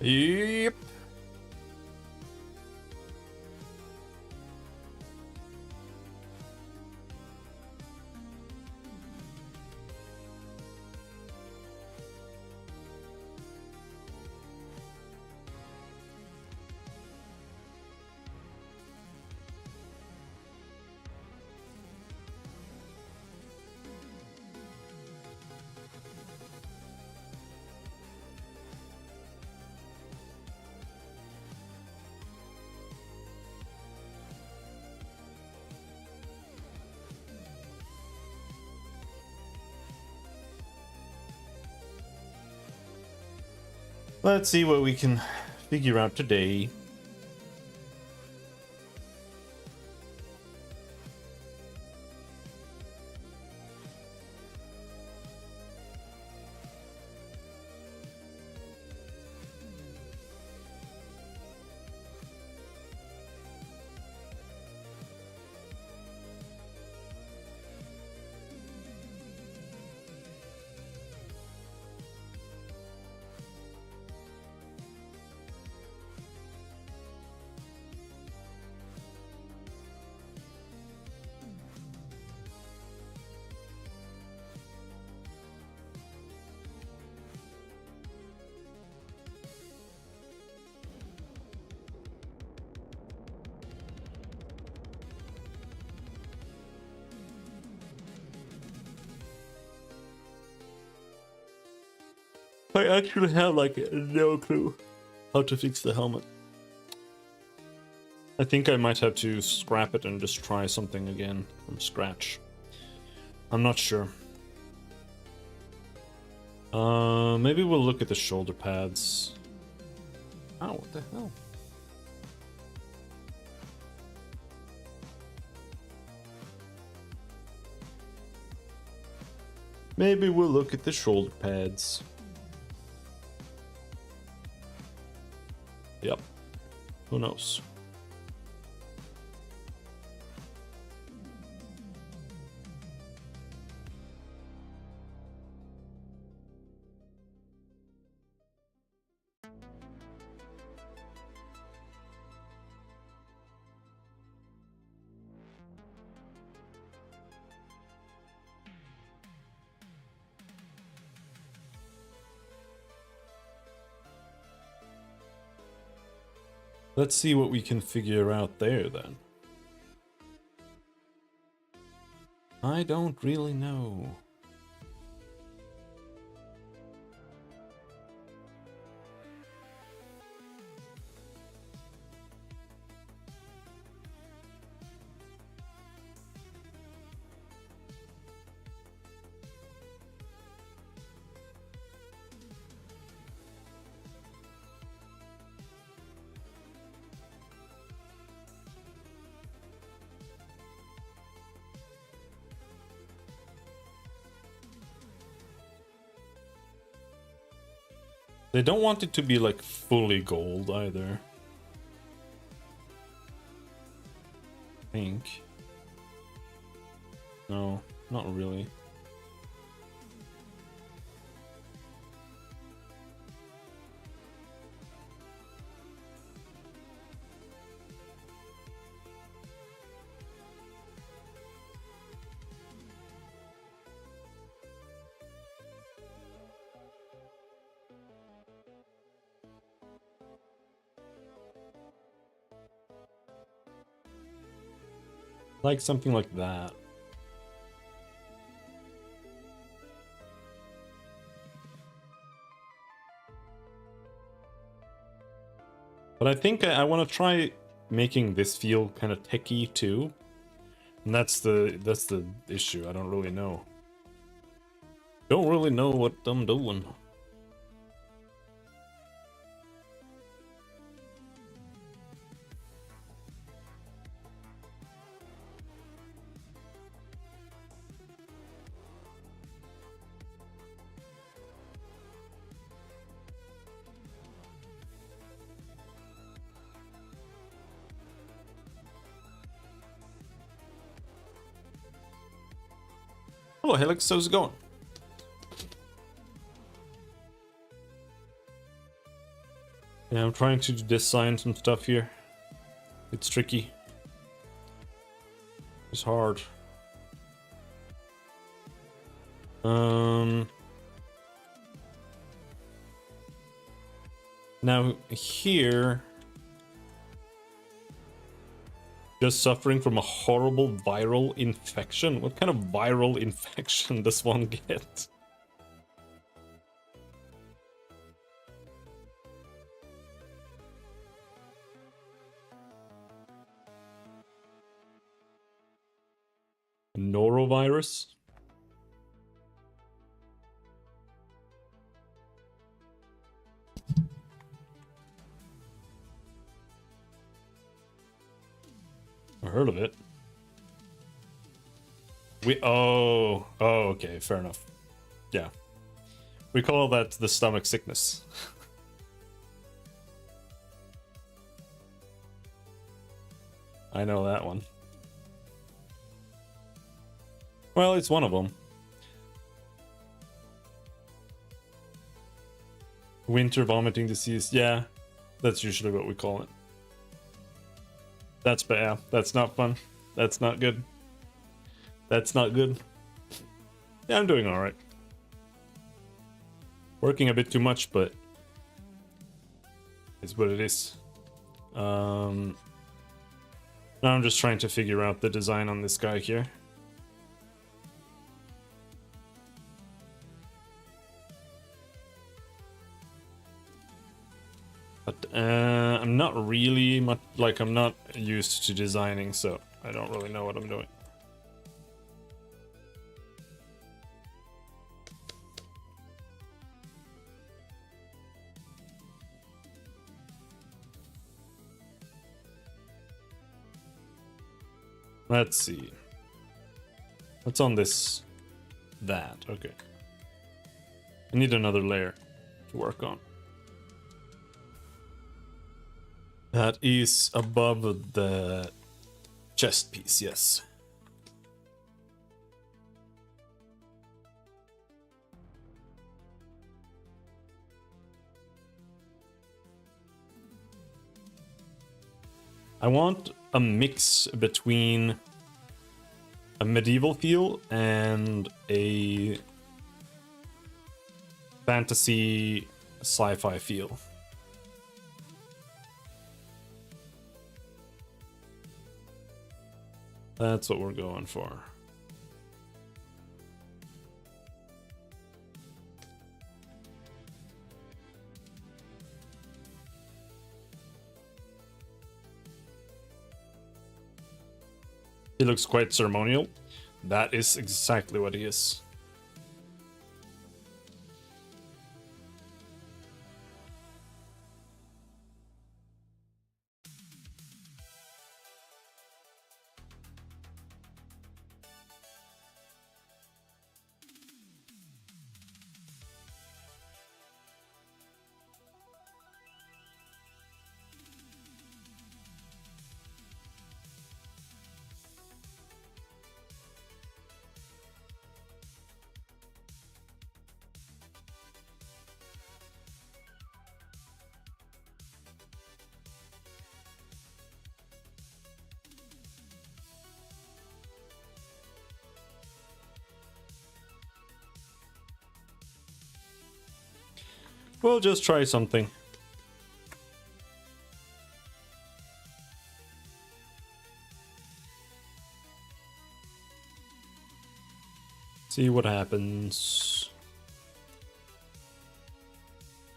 Yep. Let's see what we can figure out today. I actually have like no clue how to fix the helmet. I think I might have to scrap it and just try something again from scratch. I'm not sure. Maybe we'll look at the shoulder pads. Oh, what the hell? Maybe we'll look at the shoulder pads. Yep. Who knows? Let's see what we can figure out there then. I don't really know. They don't want it to be like fully gold either. I think. No, not really. Like something like that. But I think I want to try making this feel kind of techy too. And that's the issue. I don't really know. Don't really know what I'm doing. Hello, Helix. How's it going? Yeah, I'm trying to design some stuff here. It's tricky. It's hard. Now here, just suffering from a horrible viral infection. What kind of viral infection does one get? Norovirus? I heard of it. Oh, okay, fair enough. Yeah. We call that the stomach sickness. I know that one. Well, it's one of them. Winter vomiting disease. Yeah, that's usually what we call it. That's bad. Yeah, that's not fun. That's not good. That's not good. Yeah, I'm doing all right. Working a bit too much, but it's what it is. Now I'm just trying to figure out the design on this guy here. But I'm not really much, like, I'm not used to designing, so I don't really know what I'm doing. Let's see. What's on this? That, okay. I need another layer to work on. That is above the chest piece, yes. I want a mix between a medieval feel and a fantasy sci-fi feel. That's what we're going for. He looks quite ceremonial. That is exactly what he is. We'll just try something. See what happens.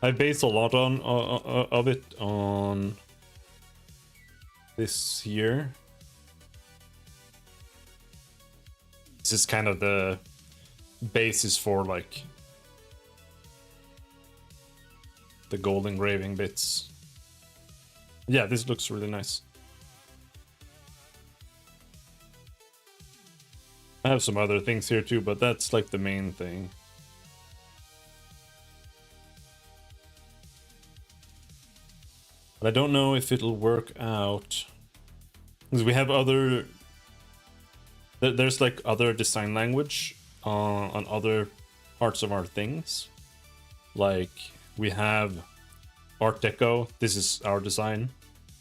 I base a lot on of it on this here. This is kind of the basis for like the gold engraving bits. Yeah, this looks really nice. I have some other things here too, but that's like the main thing. But I don't know if it'll work out. Because we have other... There's like other design language on other parts of our things. Like we have Art Deco. This is our design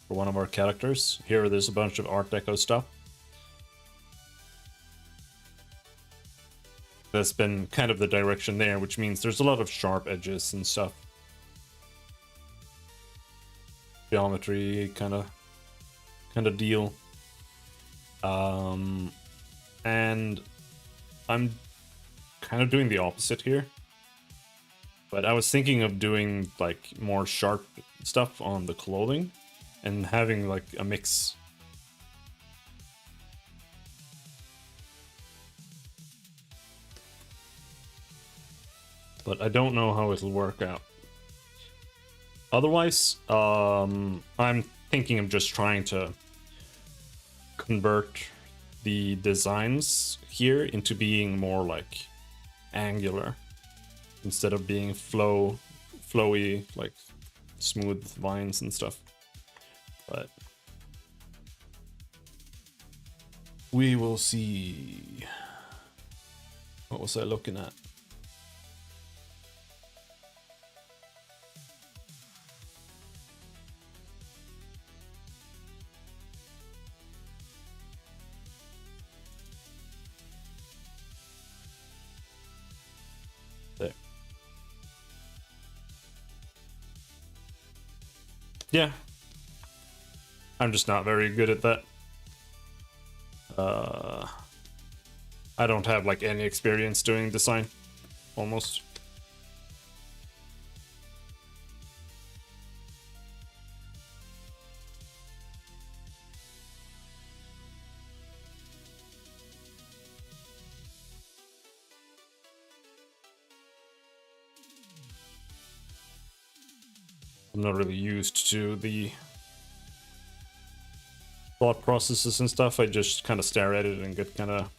for one of our characters. Here there's a bunch of Art Deco stuff. That's been kind of the direction there, which means there's a lot of sharp edges and stuff. Geometry kind of deal. And I'm kind of doing the opposite here. But I was thinking of doing like more sharp stuff on the clothing and having like a mix. But I don't know how it'll work out. Otherwise, I'm thinking of just trying to convert the designs here into being more like angular instead of being flowy, like smooth vines and stuff. But we will see. What was I looking at? There. Yeah. I'm just not very good at that. I don't have like any experience doing design, almost. I'm not really used to the thought processes and stuff. I just kind of stare at it and get kind of...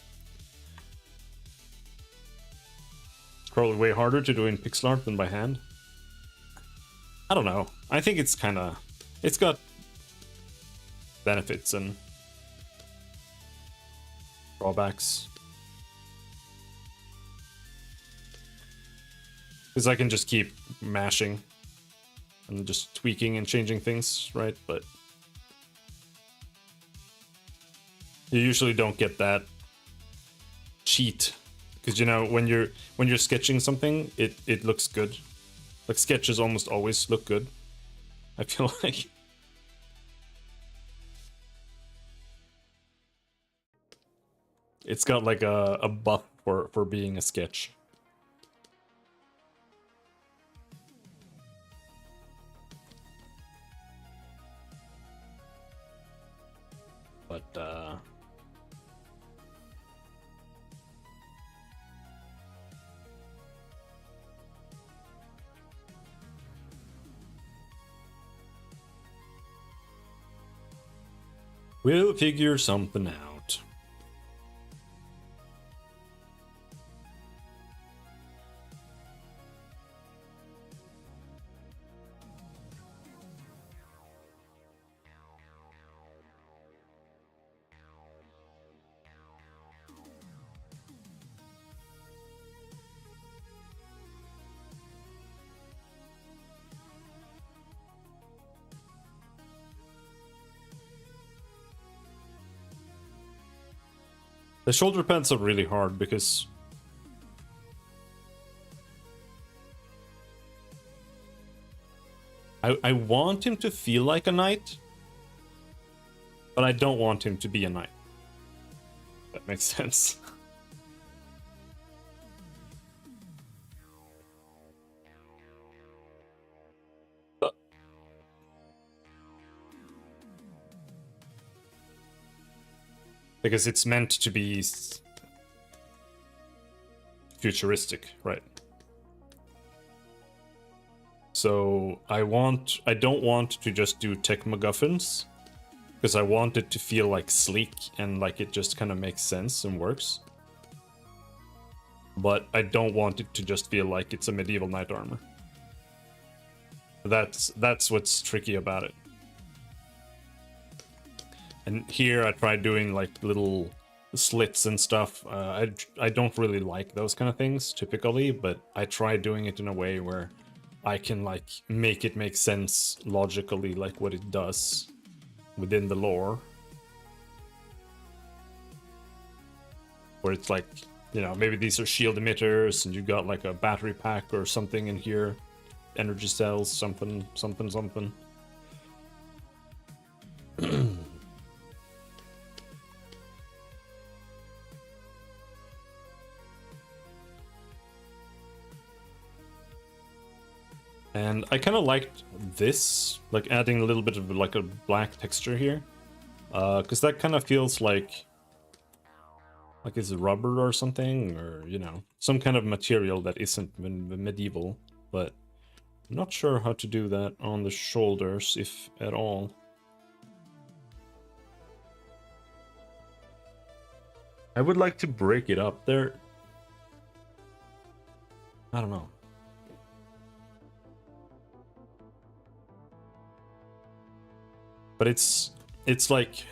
It's probably way harder to do in pixel art than by hand. I don't know. I think it's kind of... It's got benefits and drawbacks. Because I can just keep mashing and just tweaking and changing things, right? But you usually don't get that cheat, because you know when you're sketching something, it looks good. Like sketches almost always look good, I feel like. It's got like a buff for being a sketch. But we'll figure something out. The shoulder pads are really hard because I want him to feel like a knight, but I don't want him to be a knight. That makes sense. Because it's meant to be futuristic, right? So I don't want to just do tech MacGuffins, because I want it to feel like sleek and like it just kind of makes sense and works. But I don't want it to just feel like it's a medieval knight armor. That's what's tricky about it. And here I tried doing like little slits and stuff. I don't really like those kind of things typically, but I tried doing it in a way where I can like make it make sense logically, like what it does within the lore. Where it's like, you know, maybe these are shield emitters and you got like a battery pack or something in here. Energy cells, something. And I kind of liked this, like adding a little bit of like a black texture here. Because that kind of feels like it's rubber or something, or, you know, some kind of material that isn't medieval. But I'm not sure how to do that on the shoulders, if at all. I would like to break it up there. I don't know. But it's like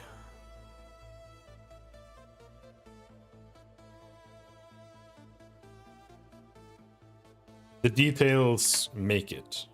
the details make it.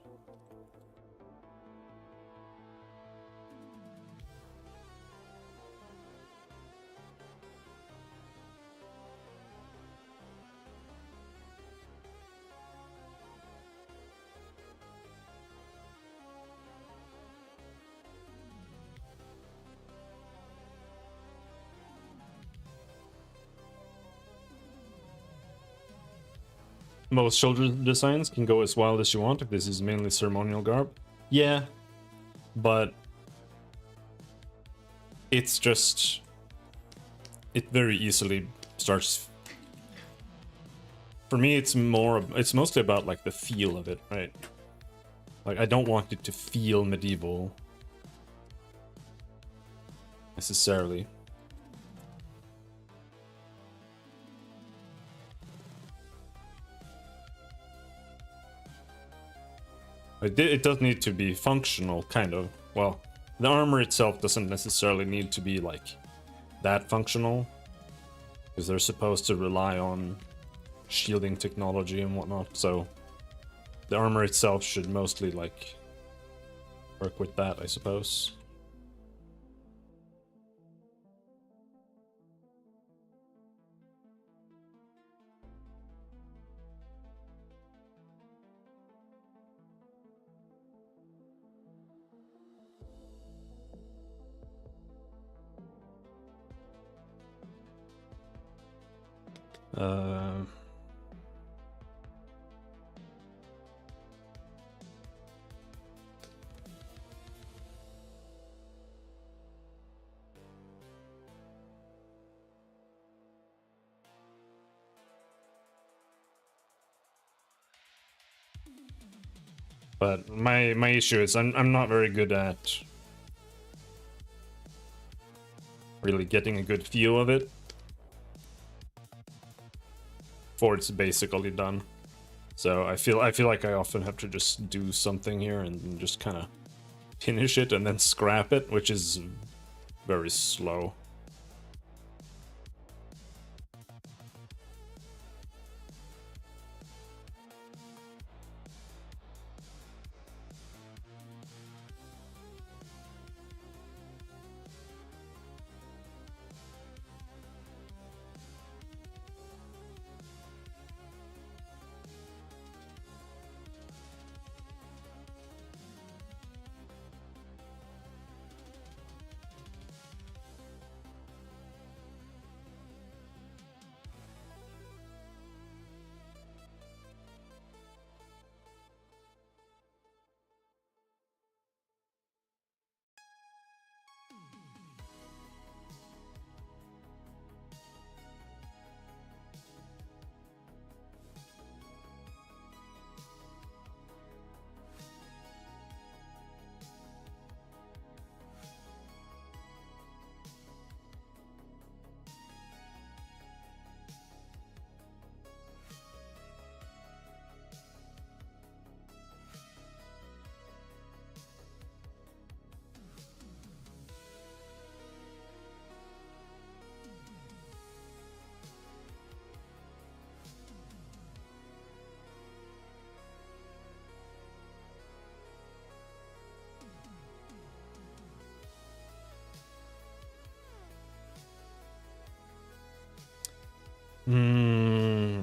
Most shoulder designs can go as wild as you want if this is mainly ceremonial garb. Yeah, but it's just... it very easily starts... For me, it's mostly about like the feel of it, right? Like, I don't want it to feel medieval necessarily. It does need to be functional, kind of. Well, the armor itself doesn't necessarily need to be like that functional, because they're supposed to rely on shielding technology and whatnot, so the armor itself should mostly like work with that, I suppose. But my issue is I'm not very good at really getting a good feel of it before it's basically done. So I feel like I often have to just do something here and just kind of finish it and then scrap it, which is very slow. Hmm.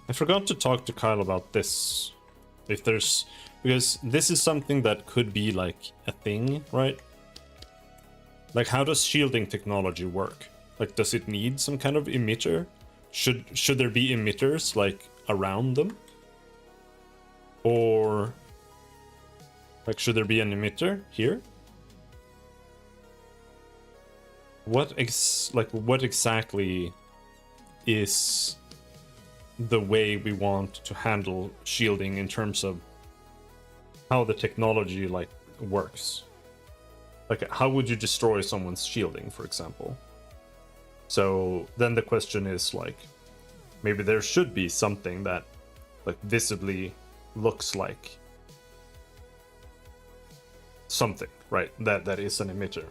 I forgot to talk to Kyle about this. If there's... Because this is something that could be like a thing, right? Like, how does shielding technology work? Like, does it need some kind of emitter? Should there be emitters, like, around them? Or... Like, should there be an emitter here? What exactly is the way we want to handle shielding in terms of how the technology like works? Like, how would you destroy someone's shielding, for example? So then the question is like, maybe there should be something that like visibly looks like something, right? That is an emitter.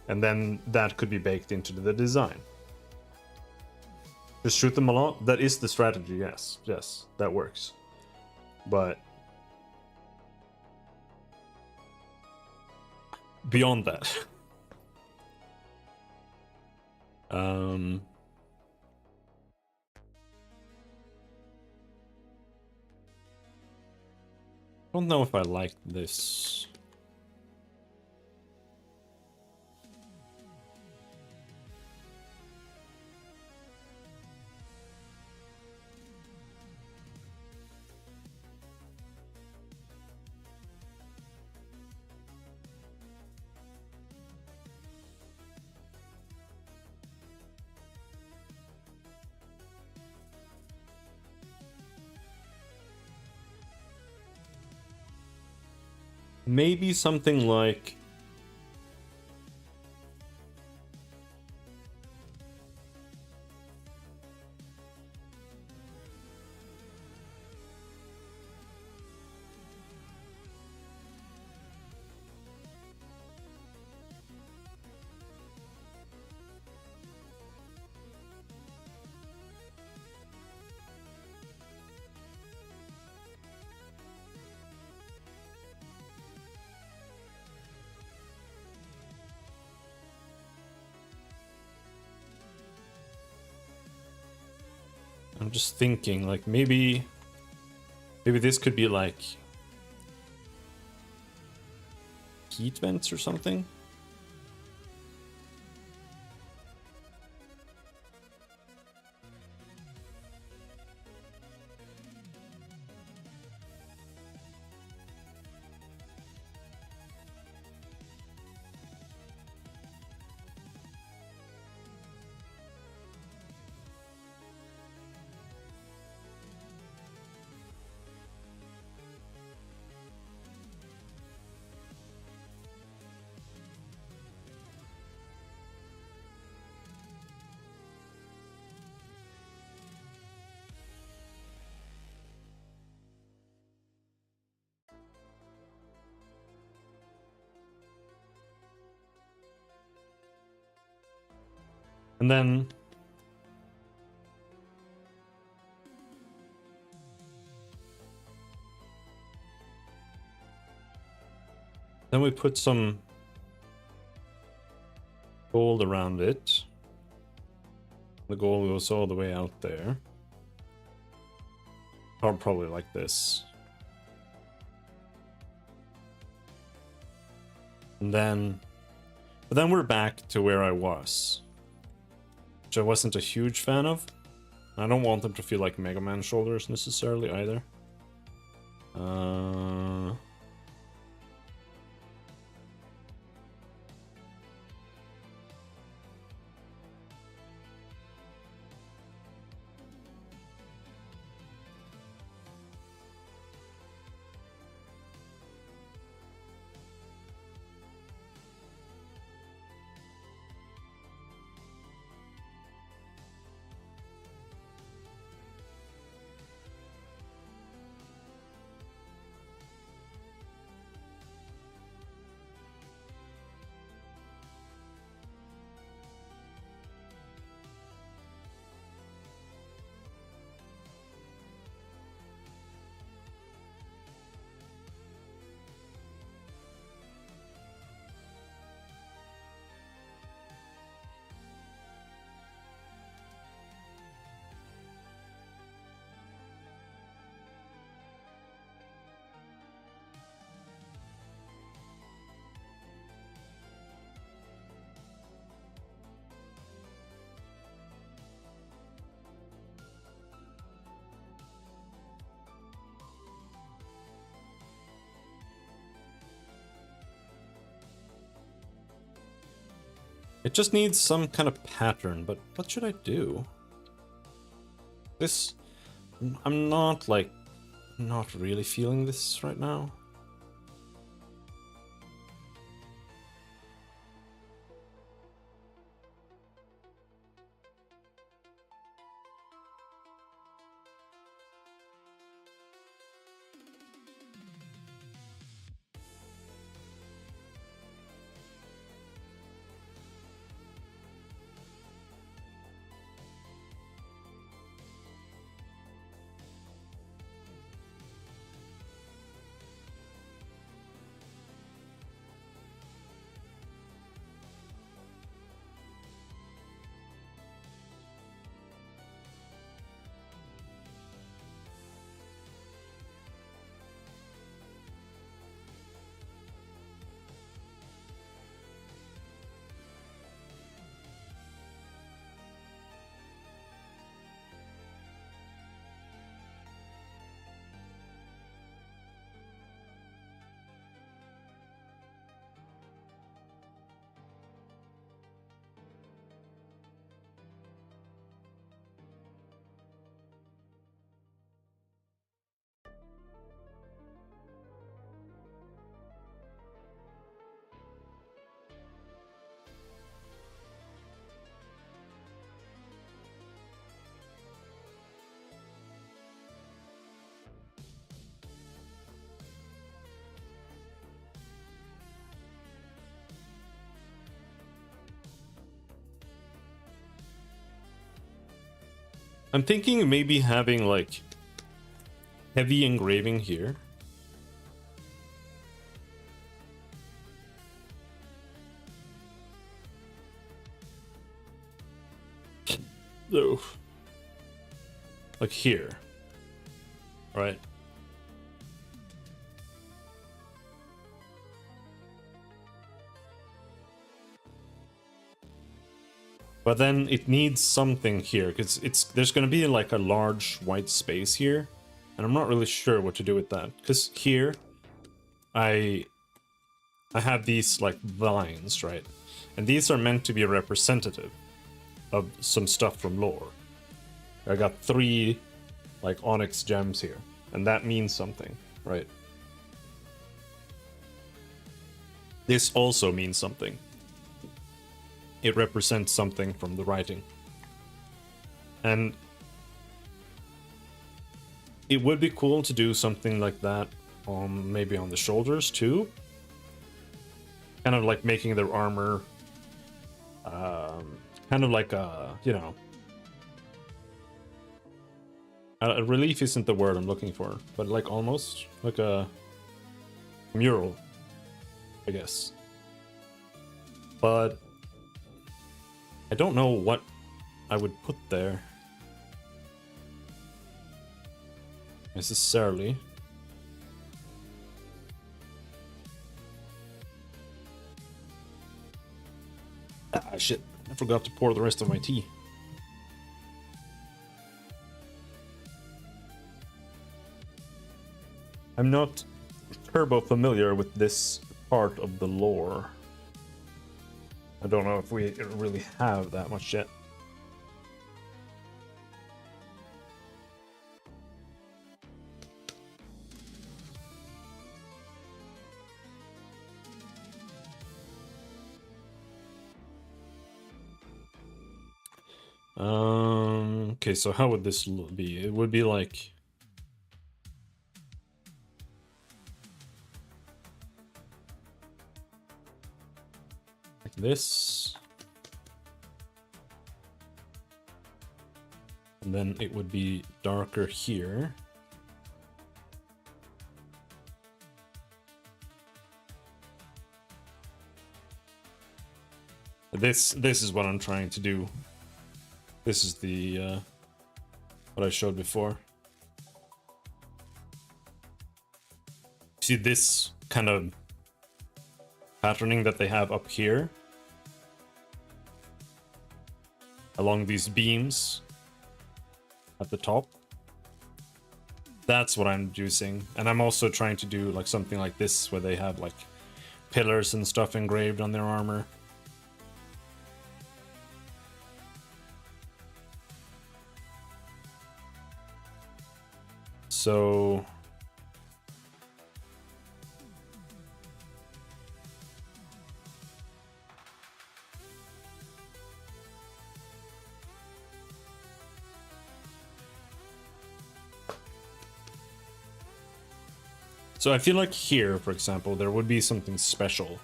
And then that could be baked into the design. Just shoot them a lot. That is the strategy, yes. Yes, that works. But beyond that, I don't know if I like this. Maybe something like... I'm just thinking, like, maybe this could be like heat vents or something. And then we put some gold around it. The gold goes all the way out there. Or probably like this. And then... But then we're back to where I was. Which I wasn't a huge fan of. I don't want them to feel like Mega Man shoulders necessarily either. It just needs some kind of pattern, but what should I do? This... I'm not, like, not really feeling this right now. I'm thinking maybe having, like, heavy engraving here. So, like here, right? But then it needs something here, because there's going to be like a large white space here, and I'm not really sure what to do with that. Because here, I have these like vines, right? And these are meant to be representative of some stuff from lore. I got 3 like onyx gems here, and that means something, right? This also means something. It represents something from the writing. And it would be cool to do something like that on maybe on the shoulders too. Kind of like making their armor kind of like a, you know, a relief isn't the word I'm looking for, but like almost like a mural, I guess. But I don't know what I would put there necessarily. Ah, shit. I forgot to pour the rest of my tea. I'm not turbo familiar with this part of the lore. I don't know if we really have that much yet. Okay, so how would this be? It would be like this. And then it would be darker here. This is what I'm trying to do. This is the what I showed before. See this kind of patterning that they have up here along these beams at the top. That's what I'm using. And I'm also trying to do like something like this where they have like pillars and stuff engraved on their armor. So I feel like here, for example, there would be something special.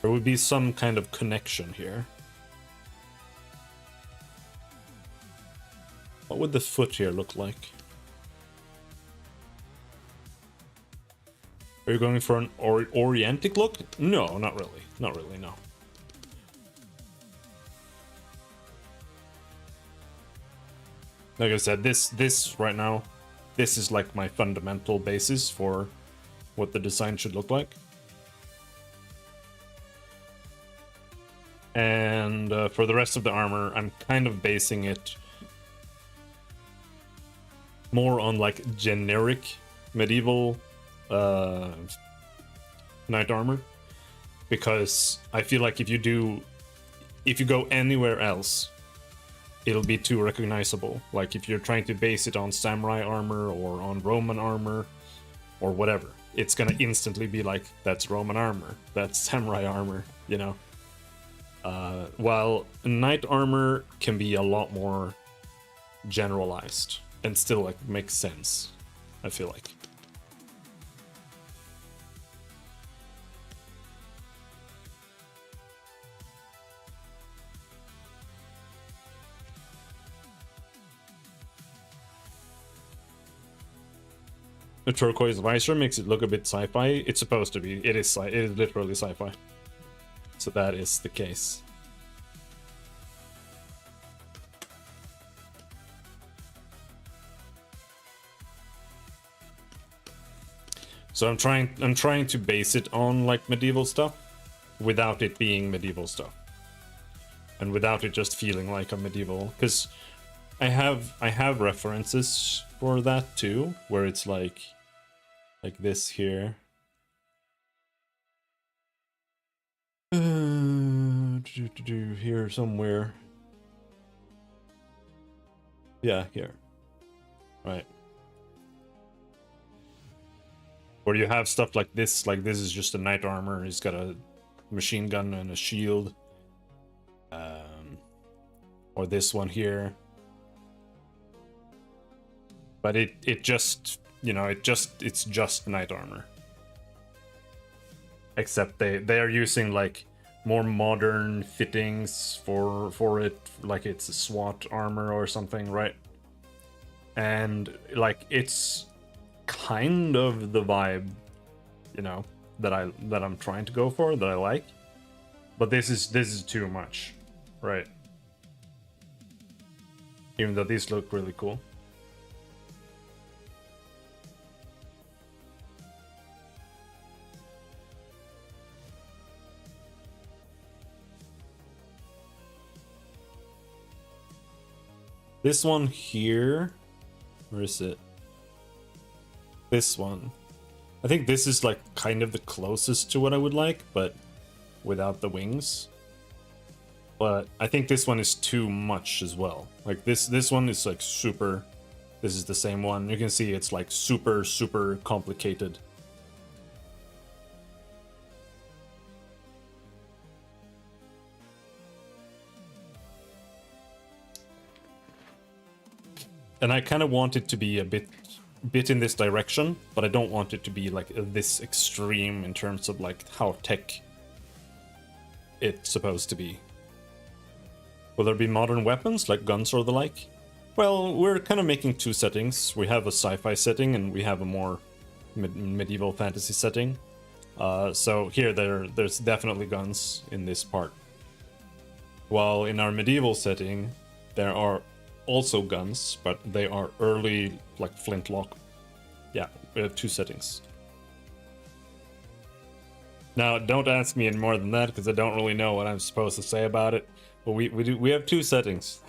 There would be some kind of connection here. What would the foot here look like? Are you going for an orientic look? No, not really. Not really, no. Like I said, this right now, this is like my fundamental basis for what the design should look like. And for the rest of the armor, I'm kind of basing it more on like generic medieval knight armor, because I feel like if you go anywhere else, it'll be too recognizable. Like if you're trying to base it on samurai armor or on Roman armor or whatever, it's gonna instantly be like, that's Roman armor, that's samurai armor, you know? While knight armor can be a lot more generalized and still like make sense, I feel like. The turquoise visor makes it look a bit sci-fi. It's supposed to be. It is literally sci-fi. So that is the case. So I'm trying to base it on like medieval stuff without it being medieval stuff. And without it just feeling like a medieval, because I have references for that too, where it's like this here. Here somewhere. Yeah, here. Right. Where you have stuff like this is just a knight armor. He's got a machine gun and a shield. Or this one here. But it just, you know, it's just knight armor. Except they are using like more modern fittings for it, like it's a SWAT armor or something, right? And like it's kind of the vibe, you know, that I'm trying to go for, that I like. But this is too much, right? Even though these look really cool. This one here, where is it? This one. I think this is like kind of the closest to what I would like, but without the wings. But I think this one is too much as well. Like this one is like super, this is the same one. You can see it's like super complicated. And I kind of want it to be a bit in this direction, but I don't want it to be like this extreme in terms of like how tech it's supposed to be. Will there be modern weapons like guns or the like? Well, we're kind of making two settings. We have a sci-fi setting and we have a more medieval fantasy setting. So here there's definitely guns in this part. While in our medieval setting, there are also guns, but they are early, like flintlock. Yeah, we have two settings. Now, don't ask me any more than that, because I don't really know what I'm supposed to say about it. But we have two settings.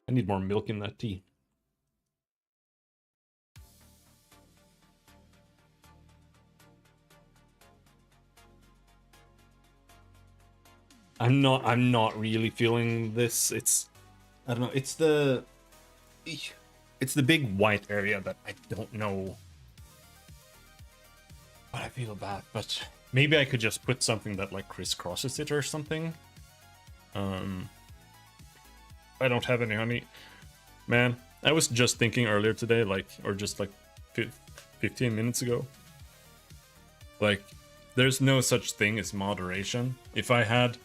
I need more milk in that tea. I'm not really feeling this. I don't know, it's the big white area that I don't know what I feel about, but maybe I could just put something that like crisscrosses it or something. I don't have any honey. Man, I was just thinking earlier today, like, or just like 15 minutes ago, like, there's no such thing as moderation. If I had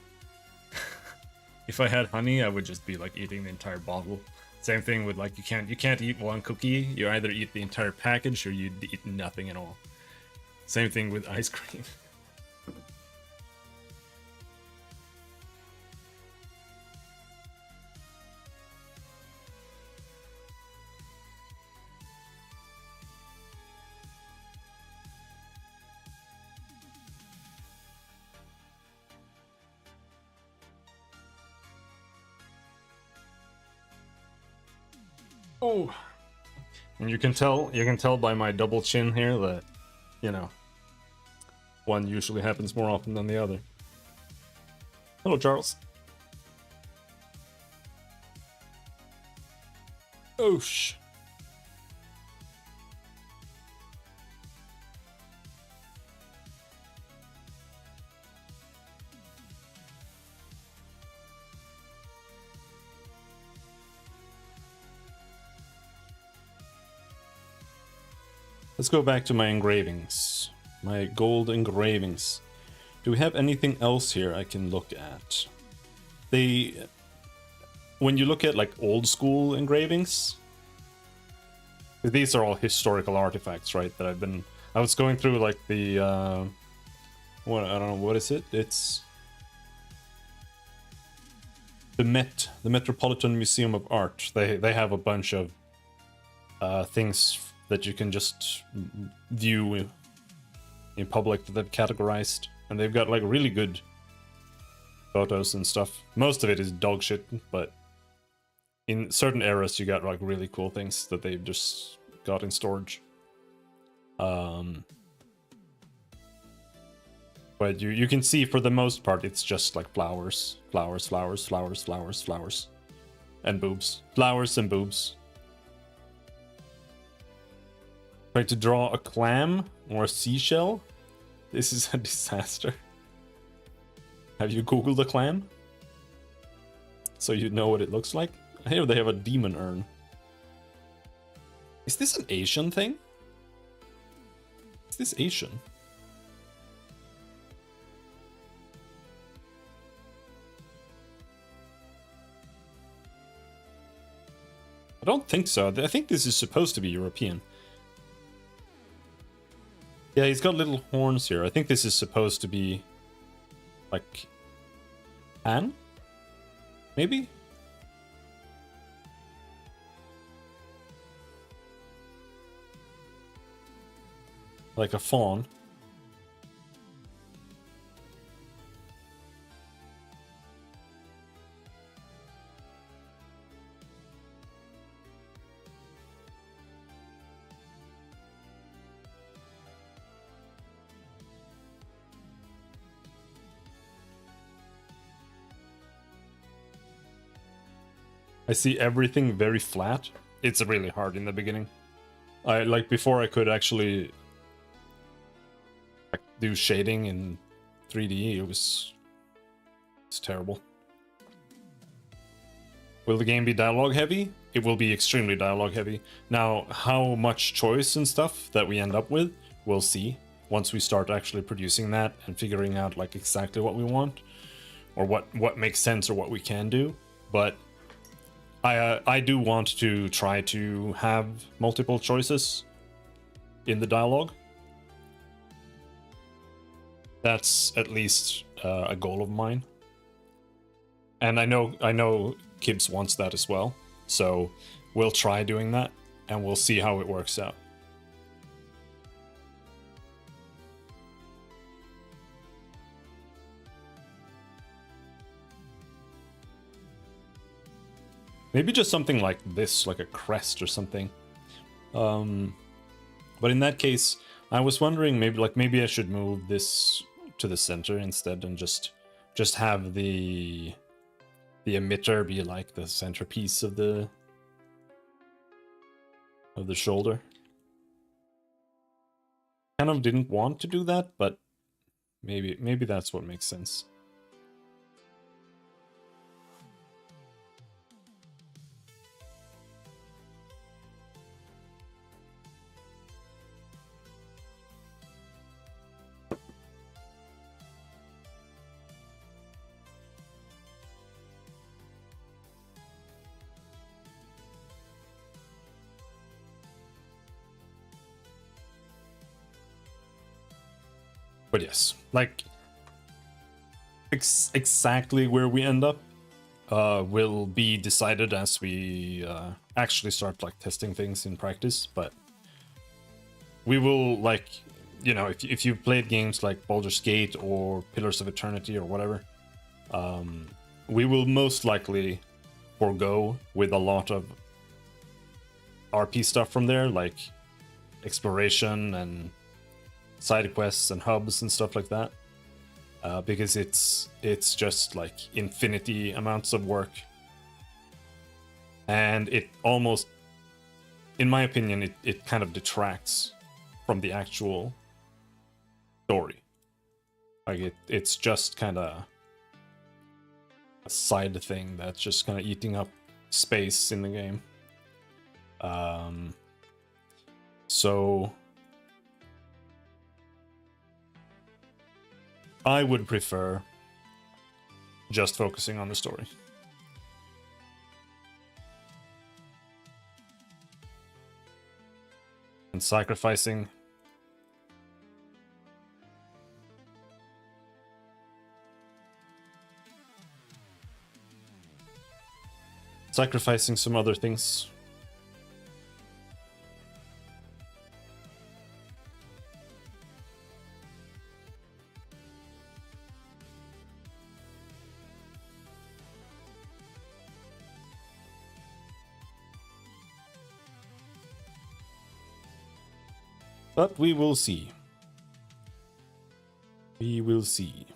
honey, I would just be like eating the entire bottle. Same thing with like, you can't eat one cookie. You either eat the entire package or you eat nothing at all. Same thing with ice cream. Oh, and you can tell by my double chin here that, you know, one usually happens more often than the other. Hello, Charles. Oh, shh. Let's go back to my engravings. My gold engravings. Do we have anything else here I can look at? When you look at like old school engravings, these are all historical artifacts, right? That I was going through like the what, I don't know, what is it? It's the Metropolitan Museum of Art. They have a bunch of things that you can just view in public that they've categorized, and they've got like really good photos and stuff. Most of it is dog shit, but in certain eras you got like really cool things that they've just got in storage. But you can see for the most part it's just like flowers, and boobs. Flowers and boobs. Try to draw a clam or a seashell. This is a disaster. Have you googled a clam? So you know what it looks like? Here they have a demon urn. Is this an Asian thing? Is this Asian? I don't think so. I think this is supposed to be European. Yeah, he's got little horns here. I think this is supposed to be like Pan? Maybe? Like a fawn. I see everything very flat. It's really hard in the beginning. Like before I could actually like do shading in 3D, it's terrible. Will the game be dialogue heavy? It will be extremely dialogue heavy. Now, how much choice and stuff that we end up with, we'll see once we start actually producing that and figuring out like exactly what we want or what makes sense or what we can do. But I do want to try to have multiple choices in the dialogue. That's at least a goal of mine. And I know Kibbs wants that as well. So we'll try doing that and we'll see how it works out. Maybe just something like this, like a crest or something. But in that case, I was wondering maybe I should move this to the center instead and just just have the emitter be like the centerpiece of the shoulder. Kind of didn't want to do that, but maybe that's what makes sense. But yes, like exactly where we end up will be decided as we actually start like testing things in practice. But we will, like, you know, if you've played games like Baldur's Gate or Pillars of Eternity or whatever, we will most likely forego with a lot of RP stuff from there, like exploration and side quests and hubs and stuff like that, because it's just like infinity amounts of work, and it almost, in my opinion, it kind of detracts from the actual story. Like it's just kind of a side thing that's just kind of eating up space in the game. So I would prefer just focusing on the story. And sacrificing some other things. But we will see. We will see.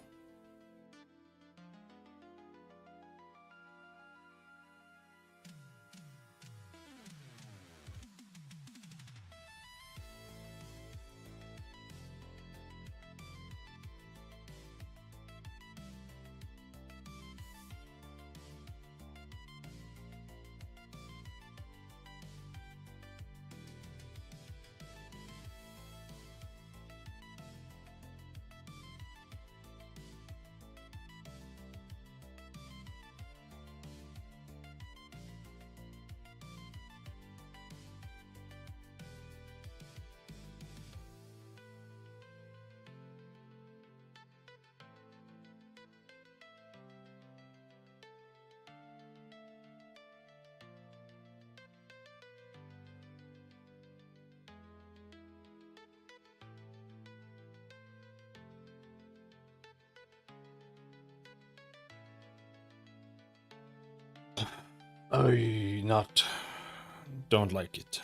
Don't like it.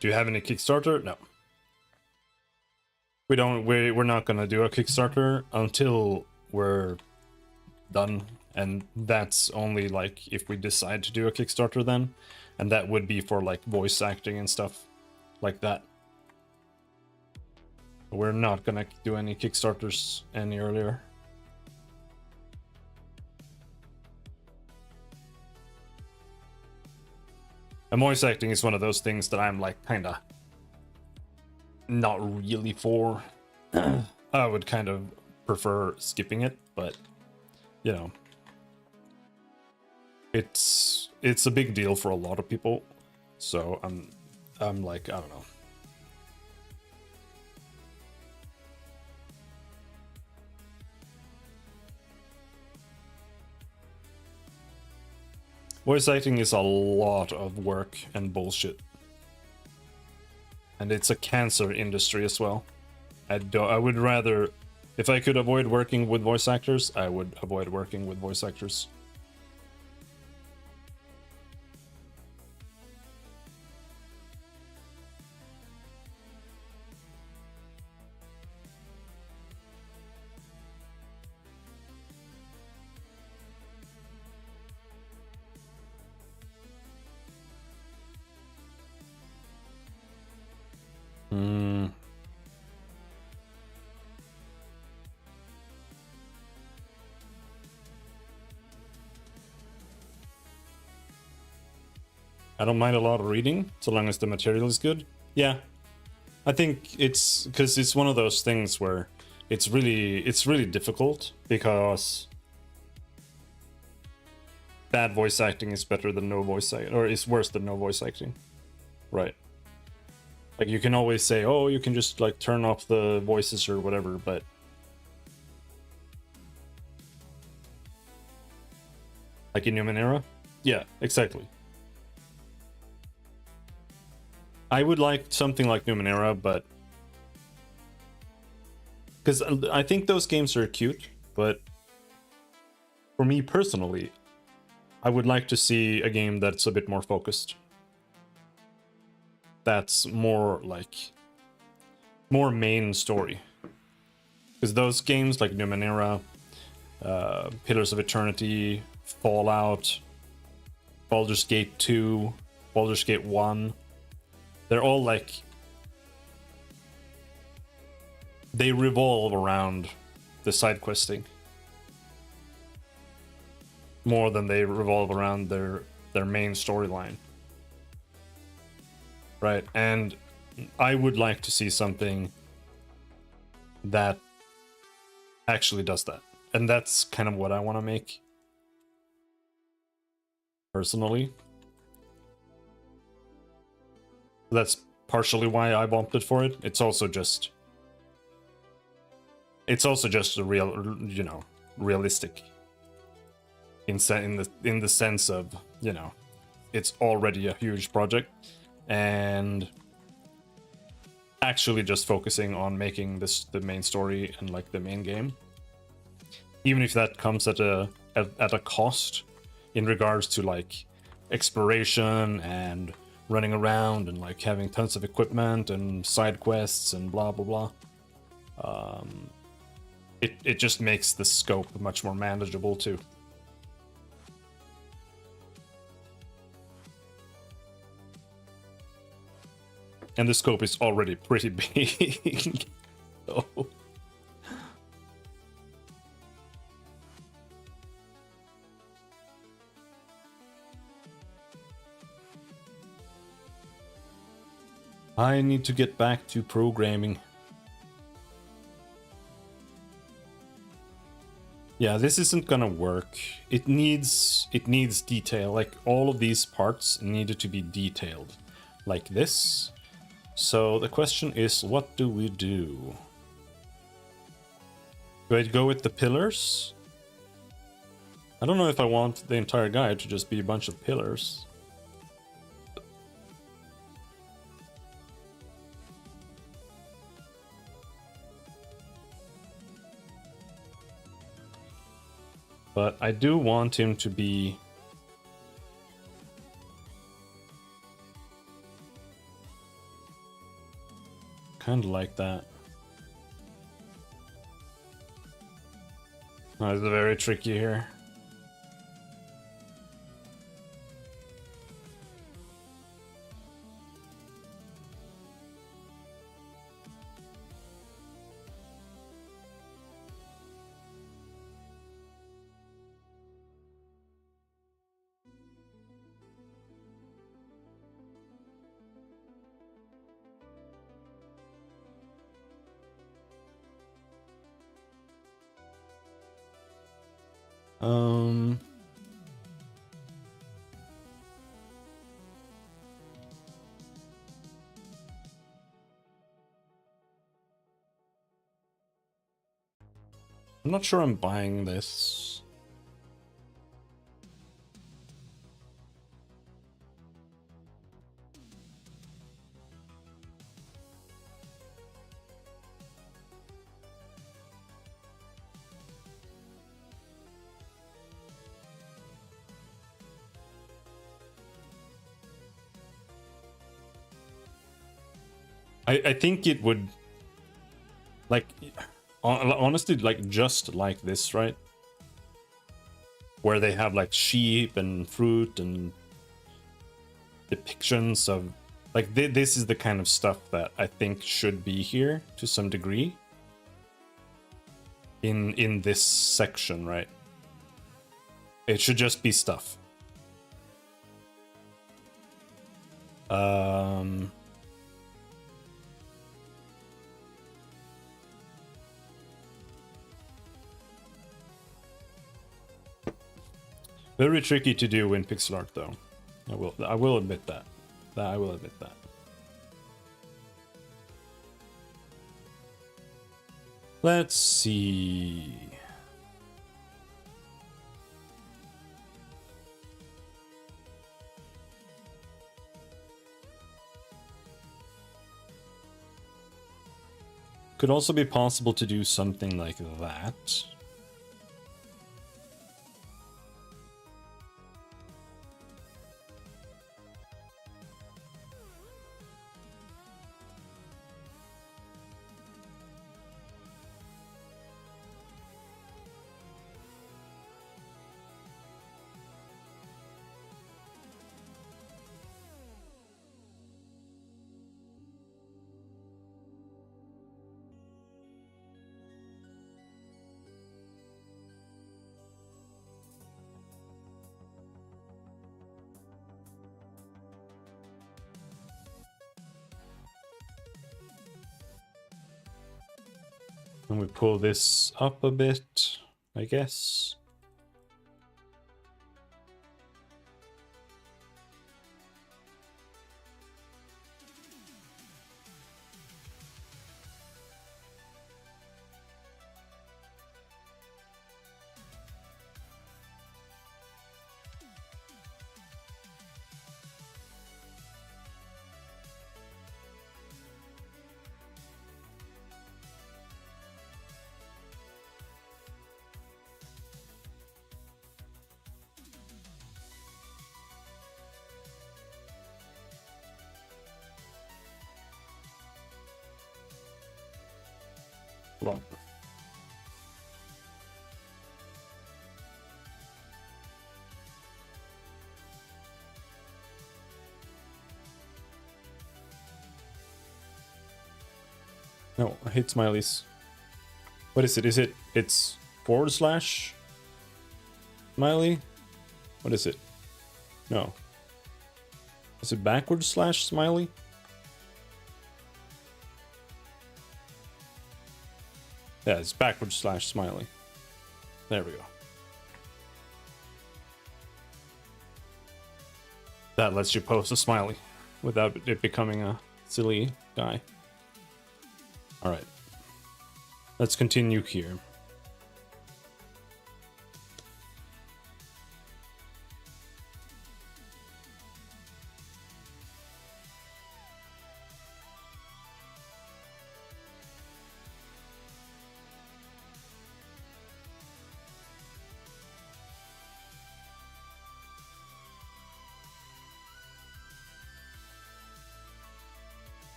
Do you have any Kickstarter? No. We don't. We're not gonna do a Kickstarter until we're done, and that's only like if we decide to do a Kickstarter then, and that would be for like voice acting and stuff like that. We're not gonna do any Kickstarters any earlier. And voice acting is one of those things that I'm like kind of not really for. I would kind of prefer skipping it, but you know, it's a big deal for a lot of people. So I'm like, I don't know. Voice acting is a lot of work and bullshit. And it's a cancer industry as well. I would rather, if I could avoid working with voice actors, I would avoid working with voice actors. Hmm. I don't mind a lot of reading, so long as the material is good. Yeah, I think it's because it's one of those things where it's really difficult because bad voice acting is better than no voice acting, or is worse than no voice acting, right? Like you can always say, oh, you can just like turn off the voices or whatever, but like in Numenera, yeah, exactly. I would like something like Numenera, but because I think those games are cute, but for me personally, I would like to see a game that's a bit more focused. That's more like more main story. Because those games like Numenera, Pillars of Eternity, Fallout, Baldur's Gate 2, Baldur's Gate 1, they're all like they revolve around the side questing more than they revolve around their main storyline. Right, and I would like to see something that actually does that. And that's kind of what I want to make. Personally. That's partially why I opted for it. It's also just a real, you know, realistic in the sense of, you know, it's already a huge project and actually just focusing on making this the main story and like the main game, even if that comes at a cost in regards to like exploration and running around and like having tons of equipment and side quests and blah blah blah. It just makes the scope much more manageable too. And the scope is already pretty big. So. I need to get back to programming. Yeah, this isn't gonna work. It needs detail. Like all of these parts needed to be detailed, like this. So the question is, what do we do? Do I go with the pillars? I don't know if I want the entire guide to just be a bunch of pillars. But I do want him to be... kind of like that. Oh, it's very tricky here. I'm not sure I'm buying this. I think it would, like, honestly, like, just like this, right? Where they have, like, sheep and fruit and depictions of Like this is the kind of stuff that I think should be here to some degree. In this section, right? It should just be stuff. Very tricky to do in pixel art, though. I will admit that. I will admit that. Let's see. Could also be possible to do something like that. And we pull this up a bit, I guess. Well. No, I hate smileys. What is it? It's / smiley? What is it? No. Is it / smiley? Yeah, it's / smiley. There we go. That lets you post a smiley without it becoming a silly guy. Alright. Let's continue here.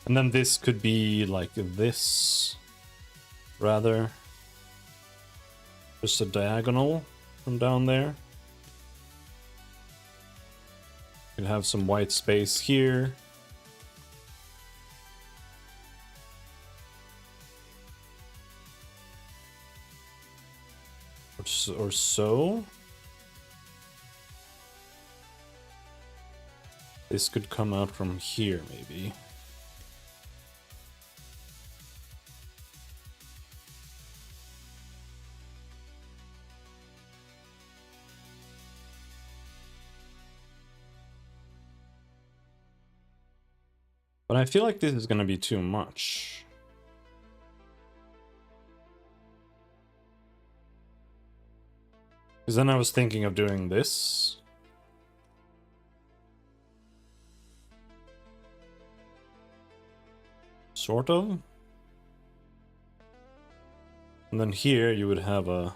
And then this could be like this, rather. Just a diagonal from down there. You can have some white space here. Or so. This could come out from here, maybe. But I feel like this is going to be too much. Because then I was thinking of doing this. Sort of. And then here you would have a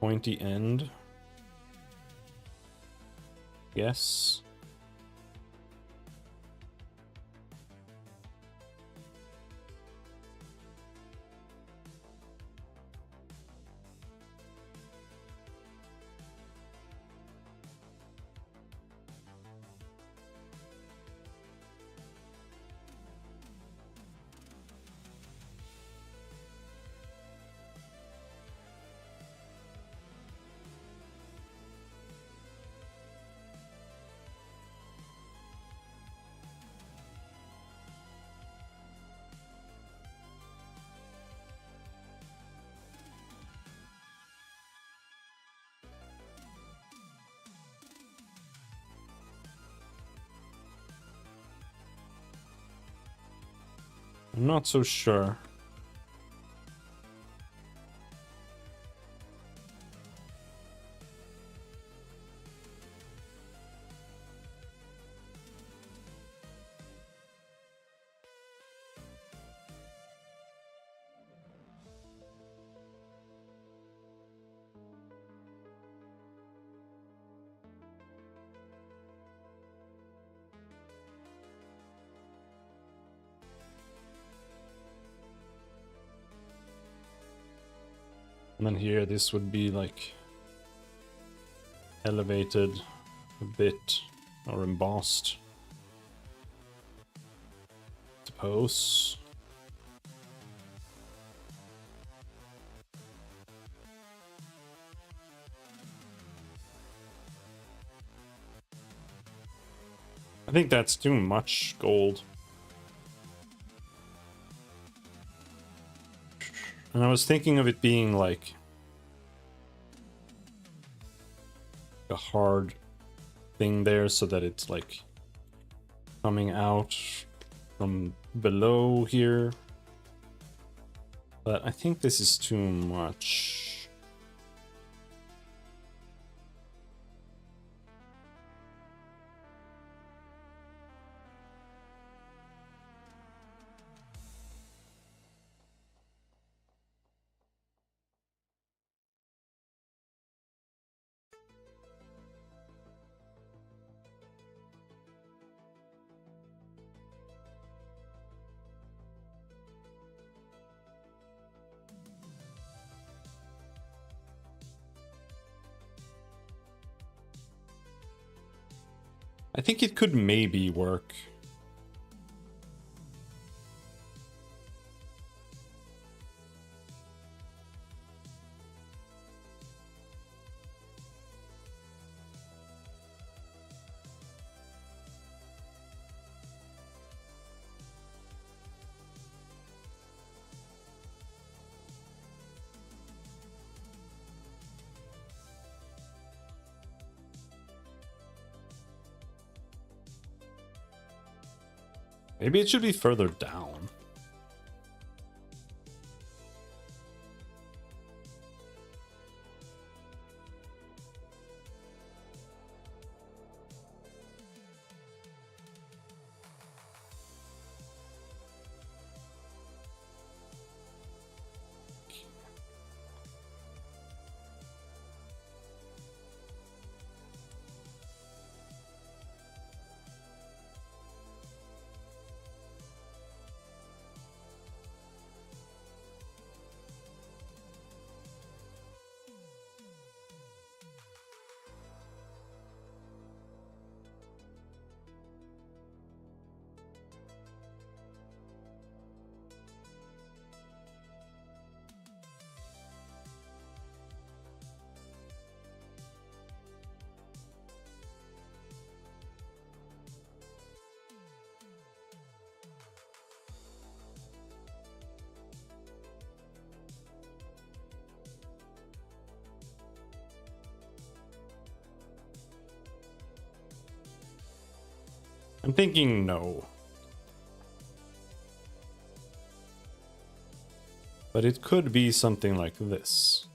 pointy end. Yes. I'm not so sure. And then here, this would be like elevated a bit or embossed. Suppose. I think that's too much gold. And I was thinking of it being like a hard thing there so that it's like coming out from below here. But I think this is too much. I think it could maybe work. Maybe it should be further down. I'm thinking no. But it could be something like this.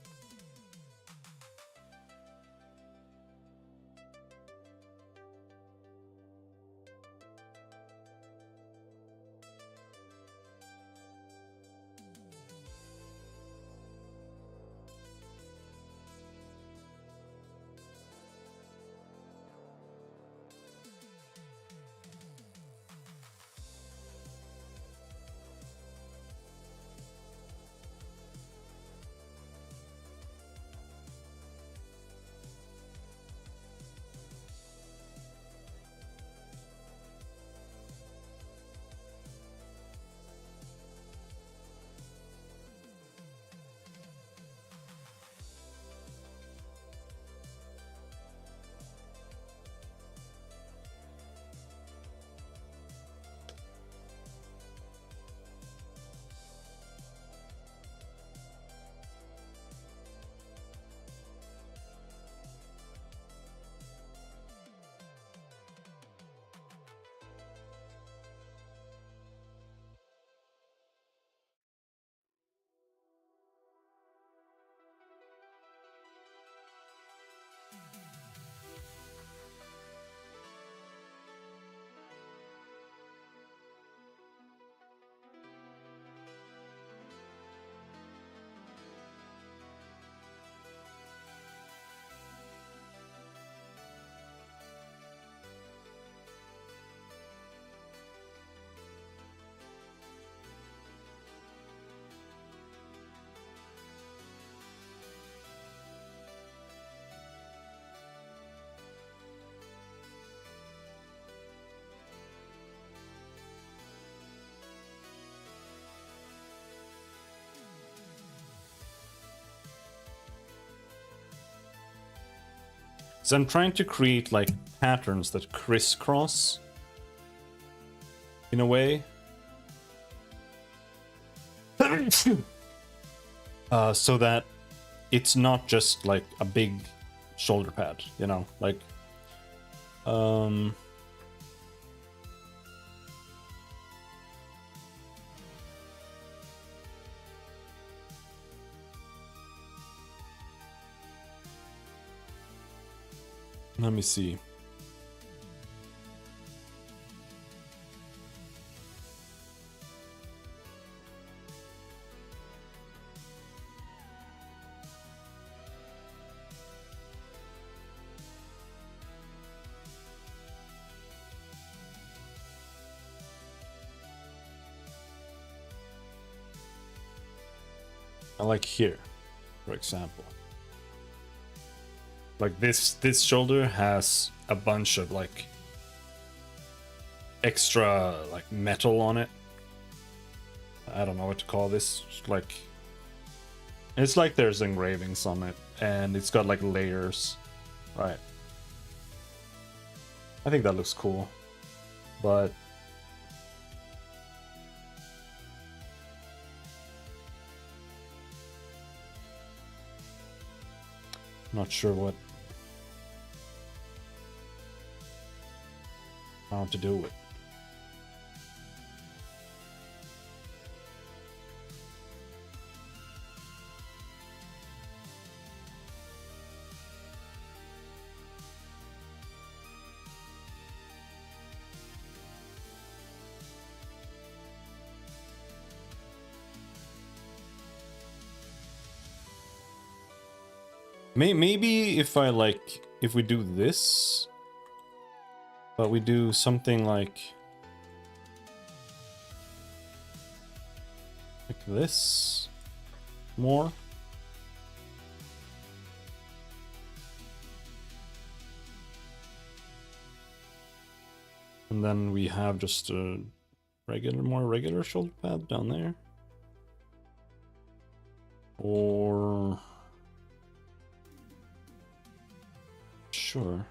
So I'm trying to create like patterns that crisscross in a way. So that it's not just like a big shoulder pad, you know, like let me see. I like here, for example. Like this shoulder has a bunch of like extra like metal on it. I don't know what to call this. It's like there's engravings on it and it's got like layers. Right. I think that looks cool. But not sure how to do it. Maybe if we do this, but we do something like this more. And then we have just a more regular shoulder pad down there. Or sure.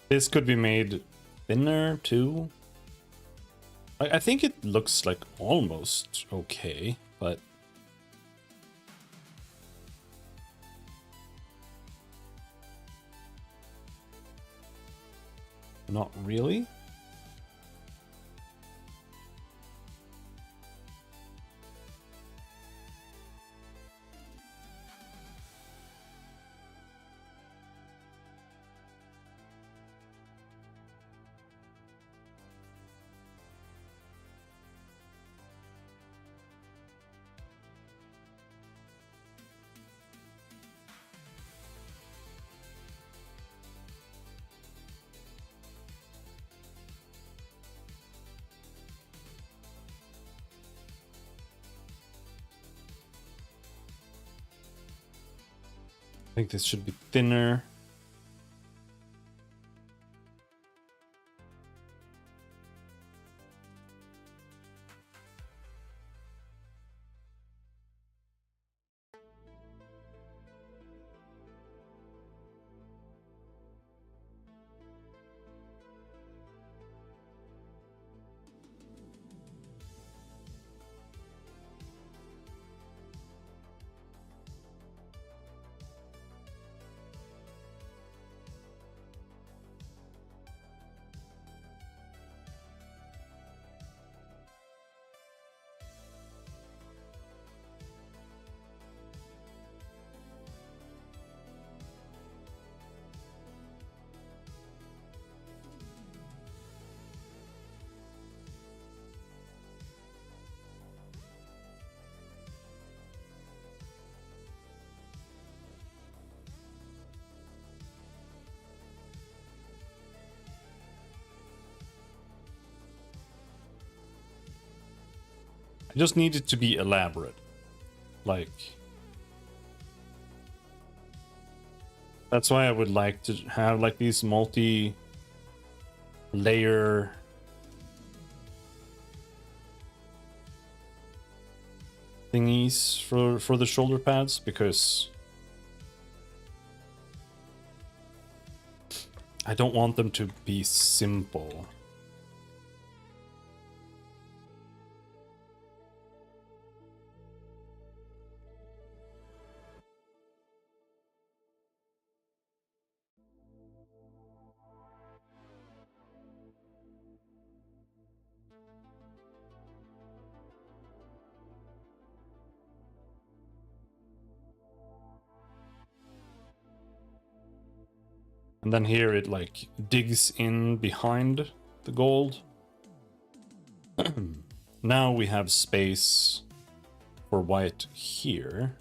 This could be made thinner too. I think it looks like almost okay, but not really. think this should be thinner. I just need it to be elaborate. Like, that's why I would like to have like these multi-layer thingies for the shoulder pads, because I don't want them to be simple. And then here it like digs in behind the gold. Now we have space for white here.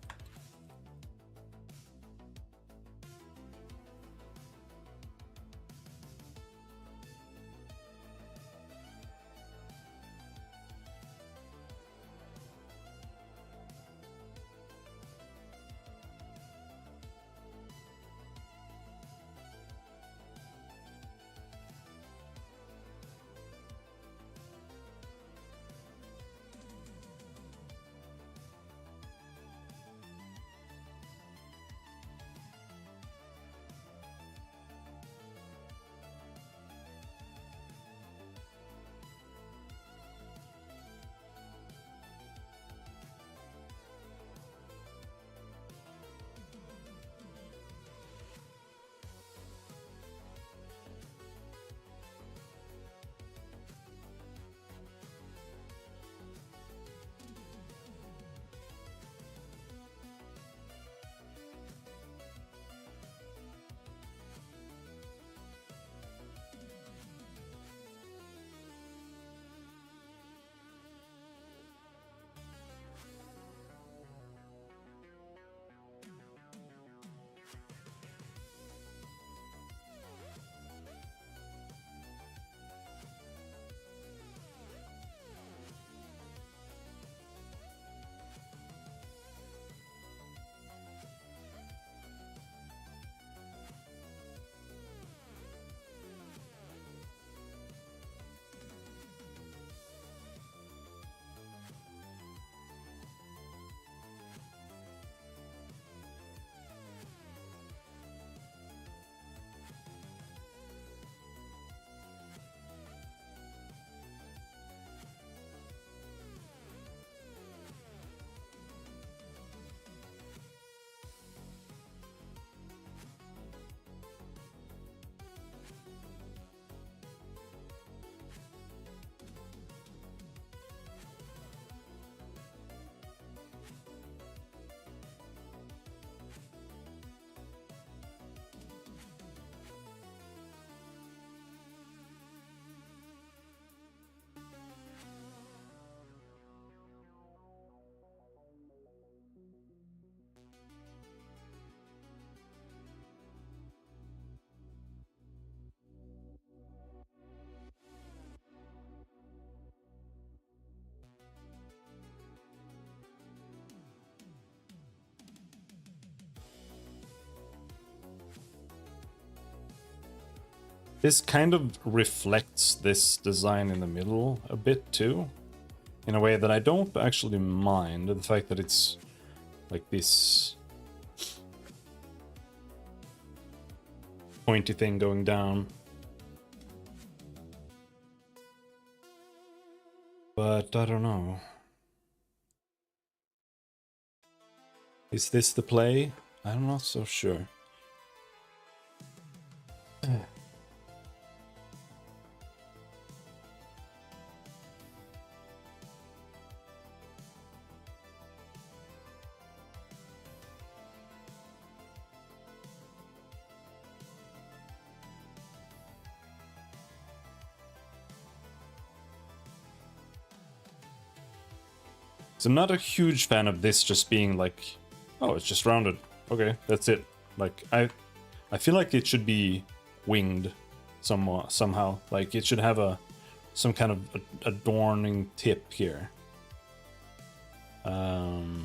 This kind of reflects this design in the middle a bit too, in a way that I don't actually mind the fact that it's like this pointy thing going down. But I don't know. Is this the play? I'm not so sure. So I'm not a huge fan of this just being like, oh, it's just rounded. Okay, that's it. Like I feel like it should be winged somehow. Like it should have some kind of adorning tip here. But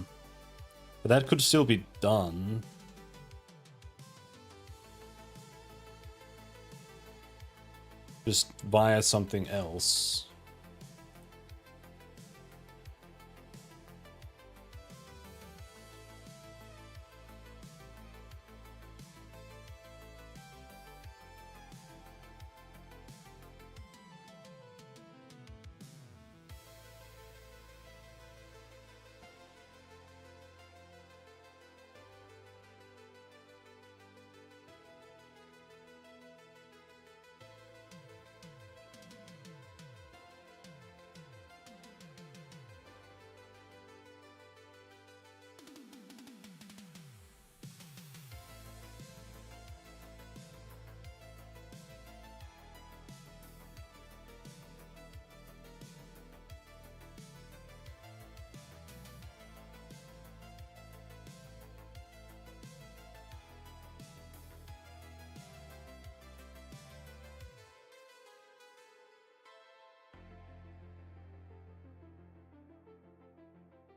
that could still be done. Just via something else.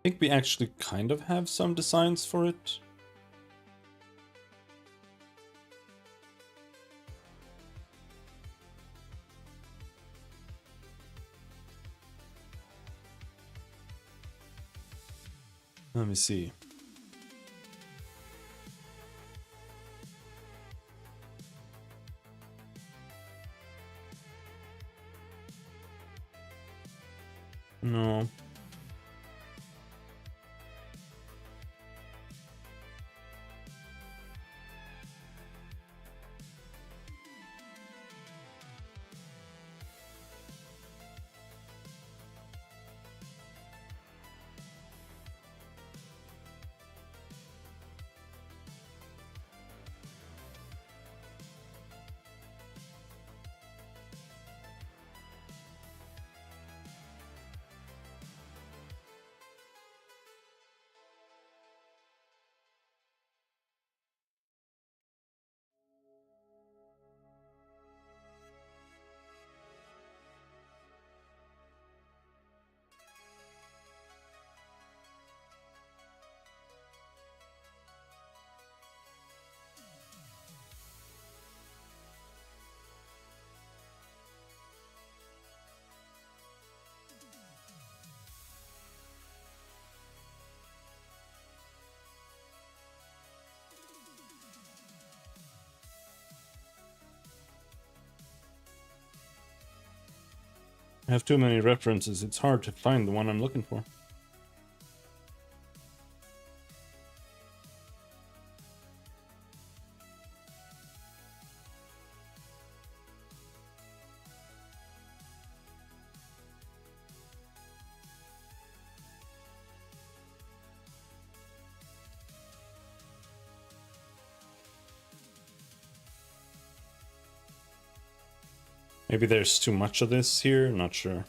I think we actually kind of have some designs for it. Let me see. No. I have too many references. It's hard to find the one I'm looking for. Maybe there's too much of this here, not sure.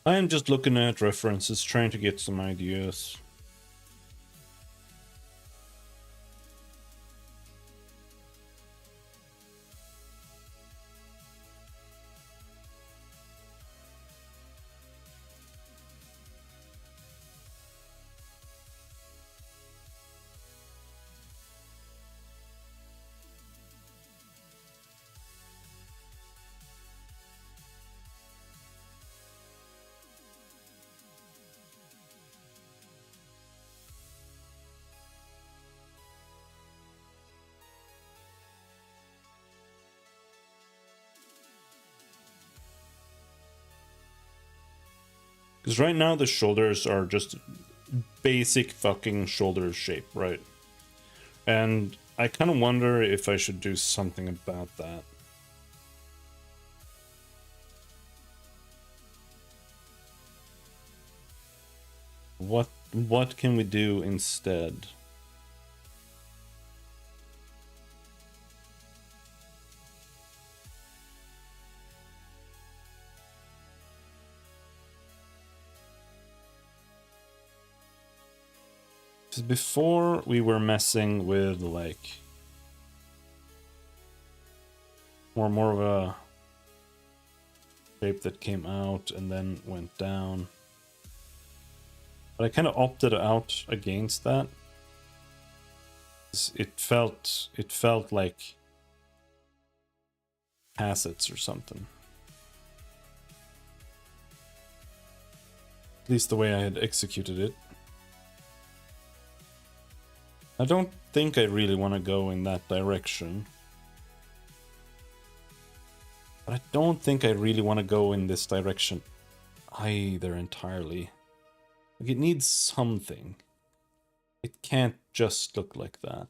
I am just looking at references, trying to get some ideas. Because right now the shoulders are just basic fucking shoulder shape, right? And I kind of wonder if I should do something about that. What can we do instead? Because before we were messing with like more of a shape that came out and then went down. But I kind of opted out against that. It felt like facets or something. At least the way I had executed it. I don't think I really want to go in that direction. But I don't think I really want to go in this direction either entirely. Like, it needs something. It can't just look like that.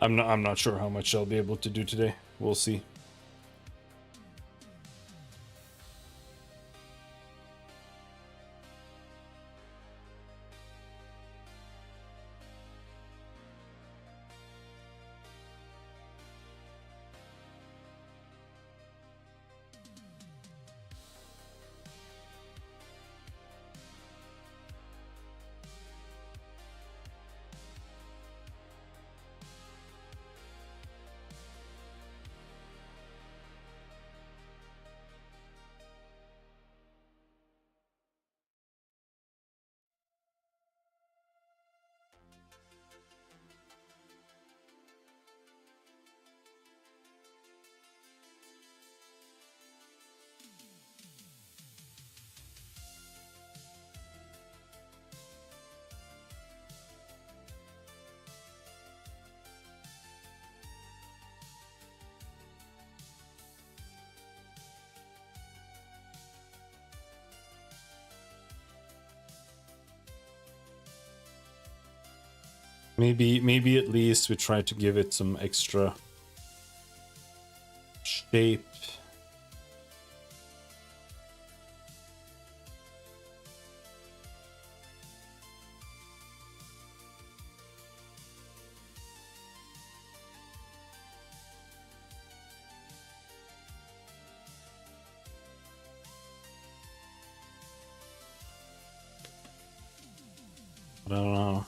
I'm not sure how much I'll be able to do today. We'll see. Maybe at least we try to give it some extra shape. I don't know.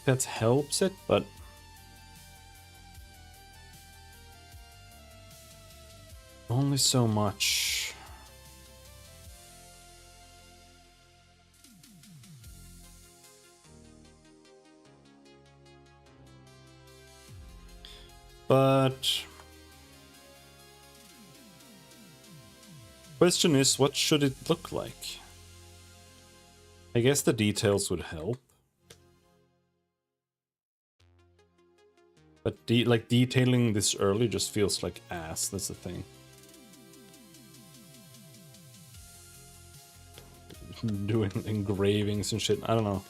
That helps it, but only so much. But question is, what should it look like? I guess the details would help. But like detailing this early just feels like ass, that's the thing. Doing engravings and shit, I don't know.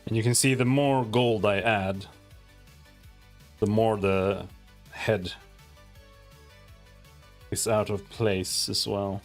And you can see the more gold I add, the more the head is out of place as well.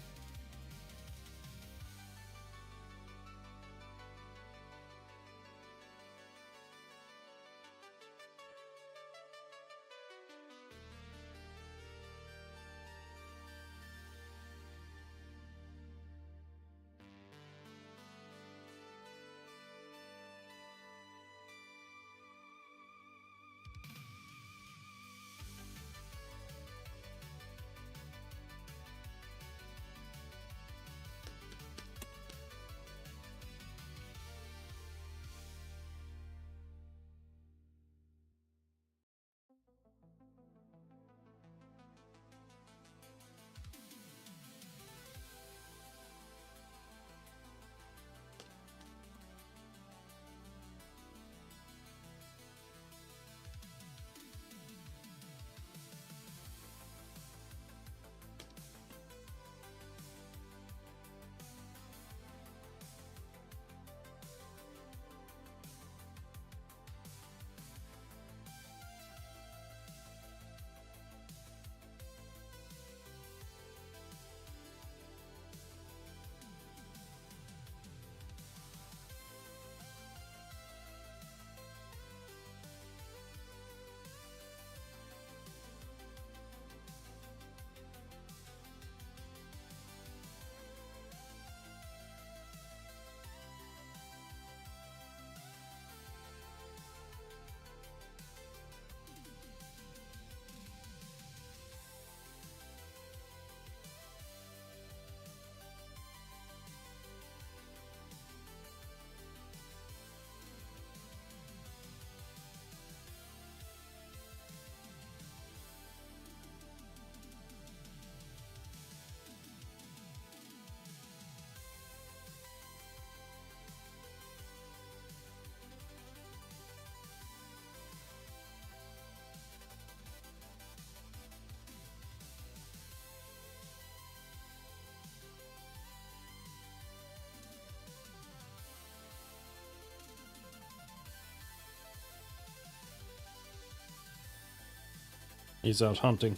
He's out hunting.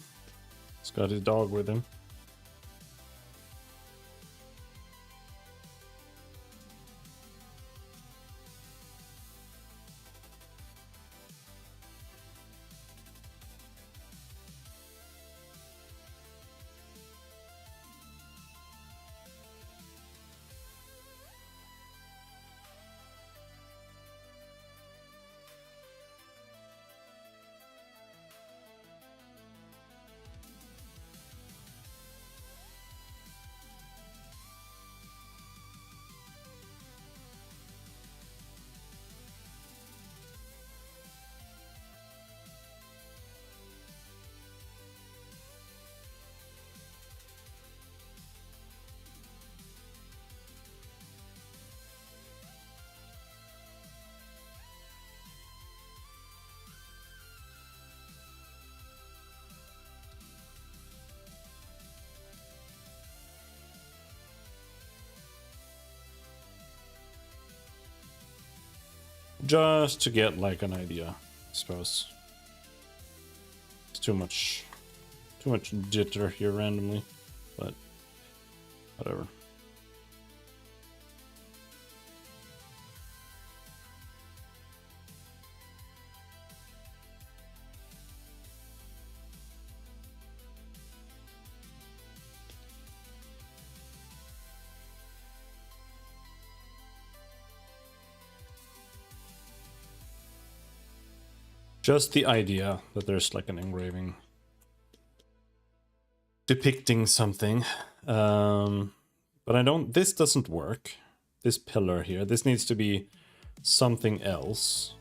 He's got his dog with him. Just to get like an idea, I suppose. It's too much jitter here randomly, but whatever. Just the idea that there's like an engraving depicting something. But I don't, this doesn't work. This pillar here, this needs to be something else.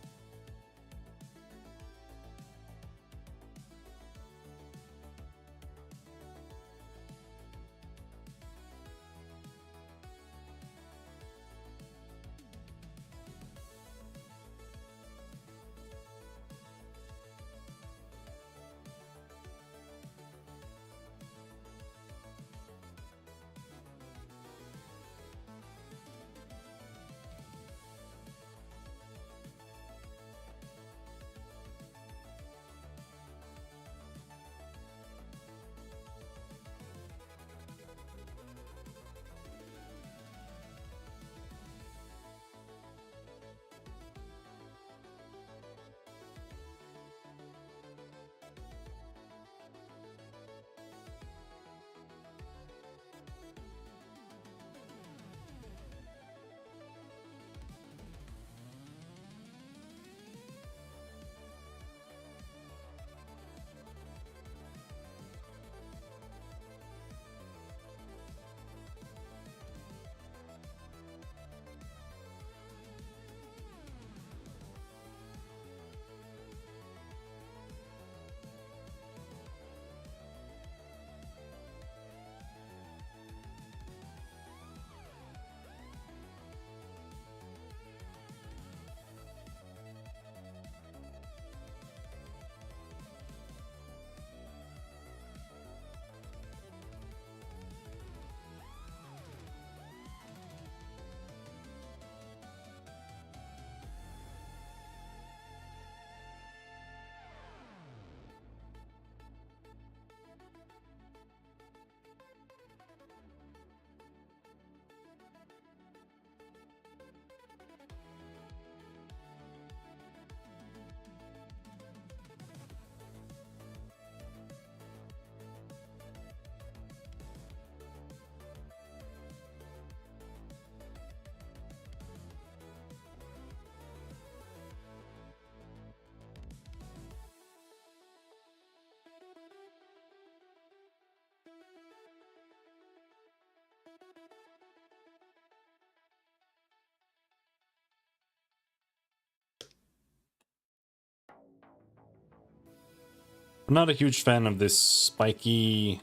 I'm not a huge fan of this spiky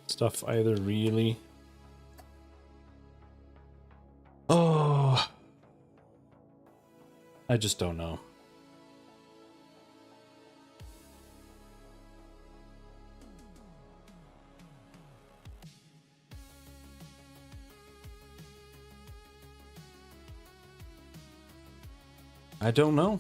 stuff either, really. Oh, I just don't know. I don't know.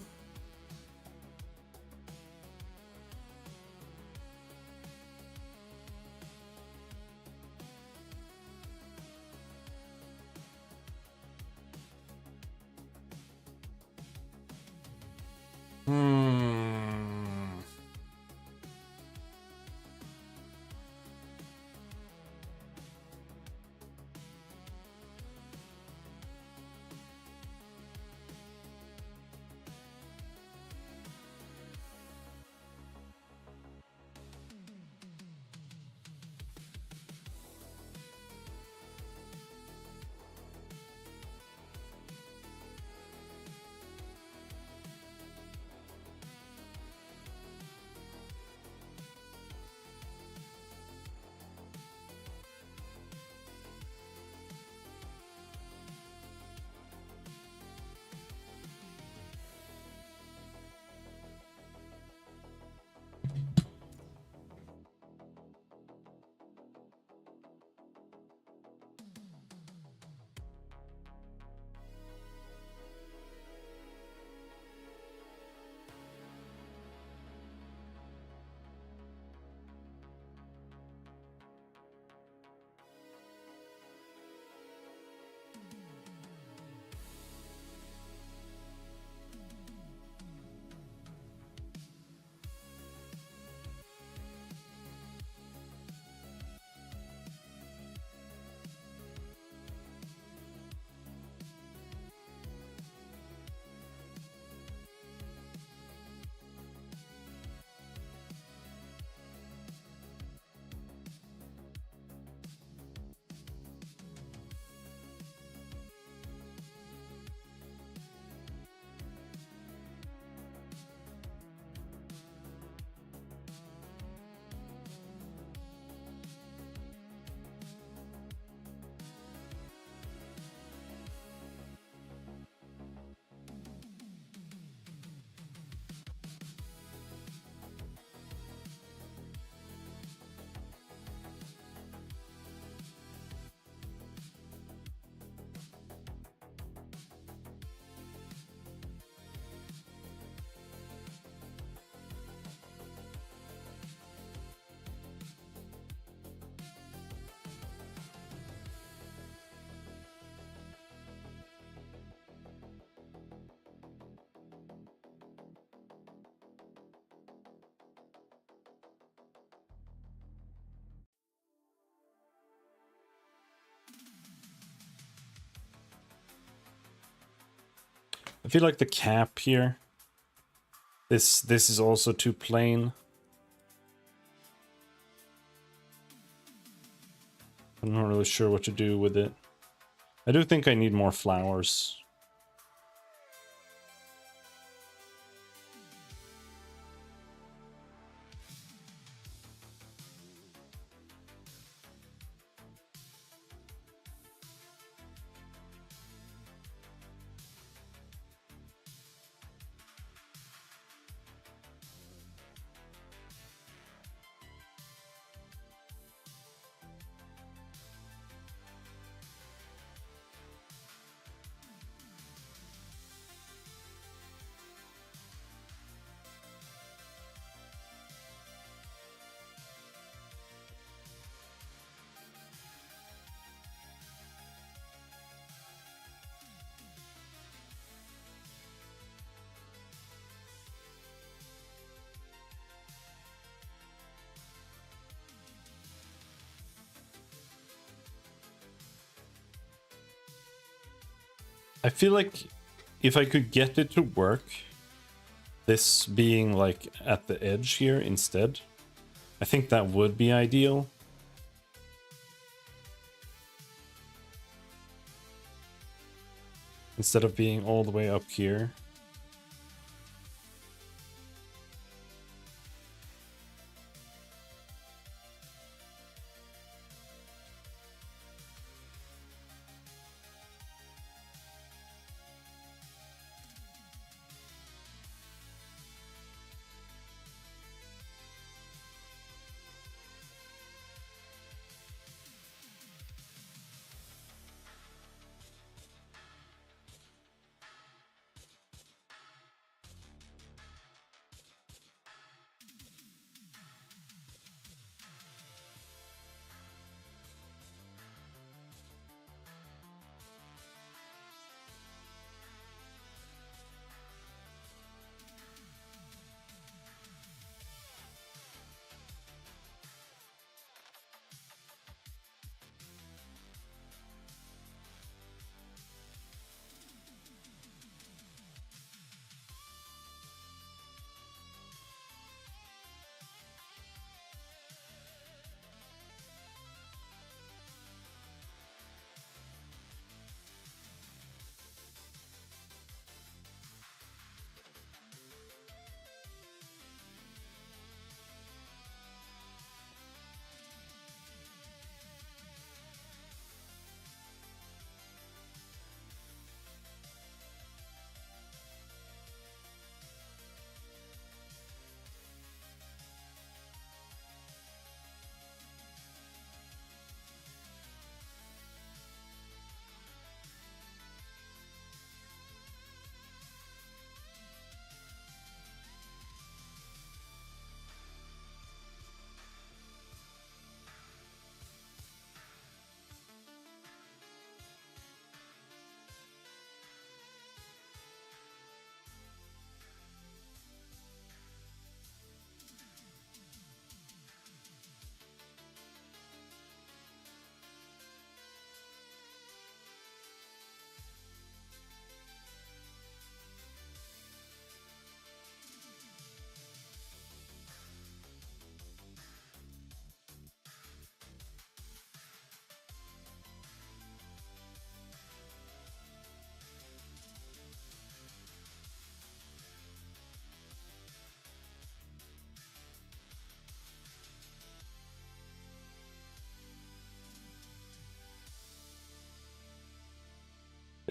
I feel like the cap here. This is also too plain. I'm not really sure what to do with it. I do think I need more flowers. I feel like if I could get it to work, this being like at the edge here instead, I think that would be ideal. Instead of being all the way up here.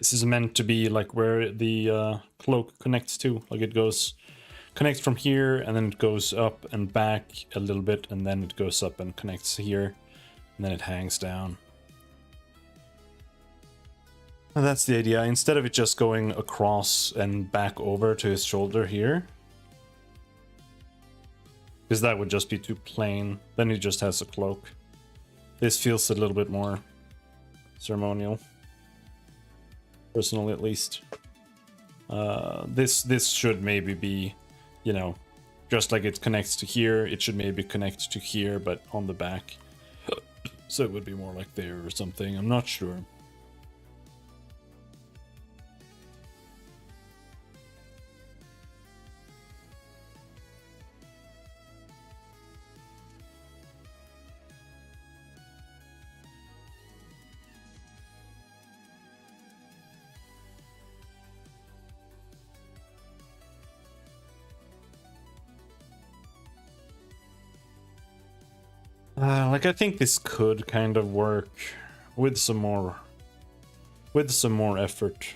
This is meant to be like where the cloak connects to. Like it connects from here, and then it goes up and back a little bit, and then it goes up and connects here, and then it hangs down. And that's the idea. Instead of it just going across and back over to his shoulder here, because that would just be too plain. Then he just has a cloak. This feels a little bit more ceremonial, personally at least. This should maybe be, you know, just like it connects to here, it should maybe connect to here, but on the back. So it would be more like there or something. I'm not sure. Like I think this could kind of work with some more effort.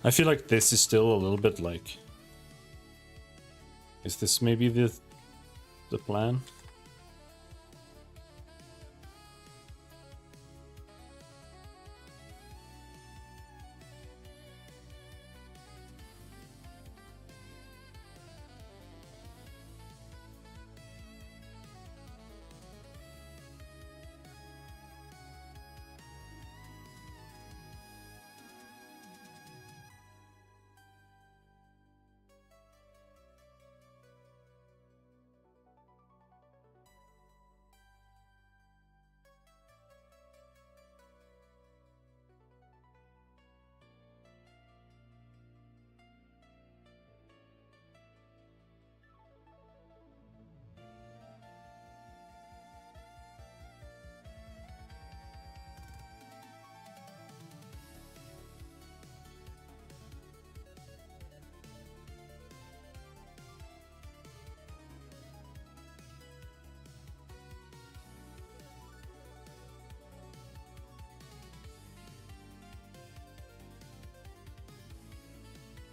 I feel like this is still a little bit like... Is this maybe the plan?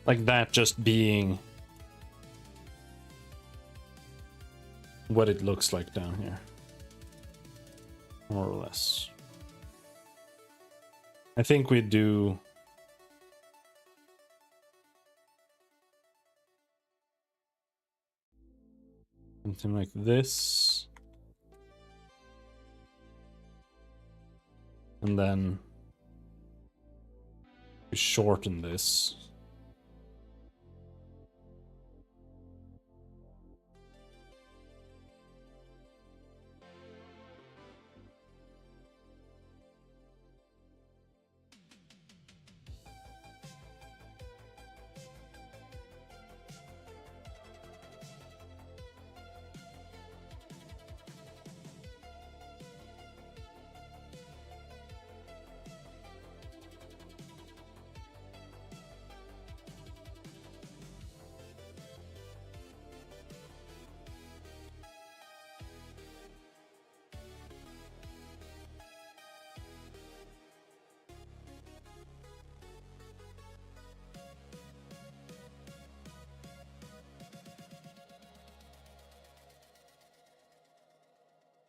Like that just being what it looks like down here. More or less. I think we do... something like this. And then we shorten this.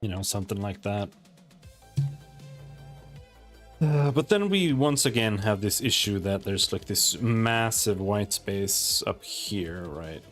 You know, something like that. But then we once again have this issue that there's like this massive white space up here, right?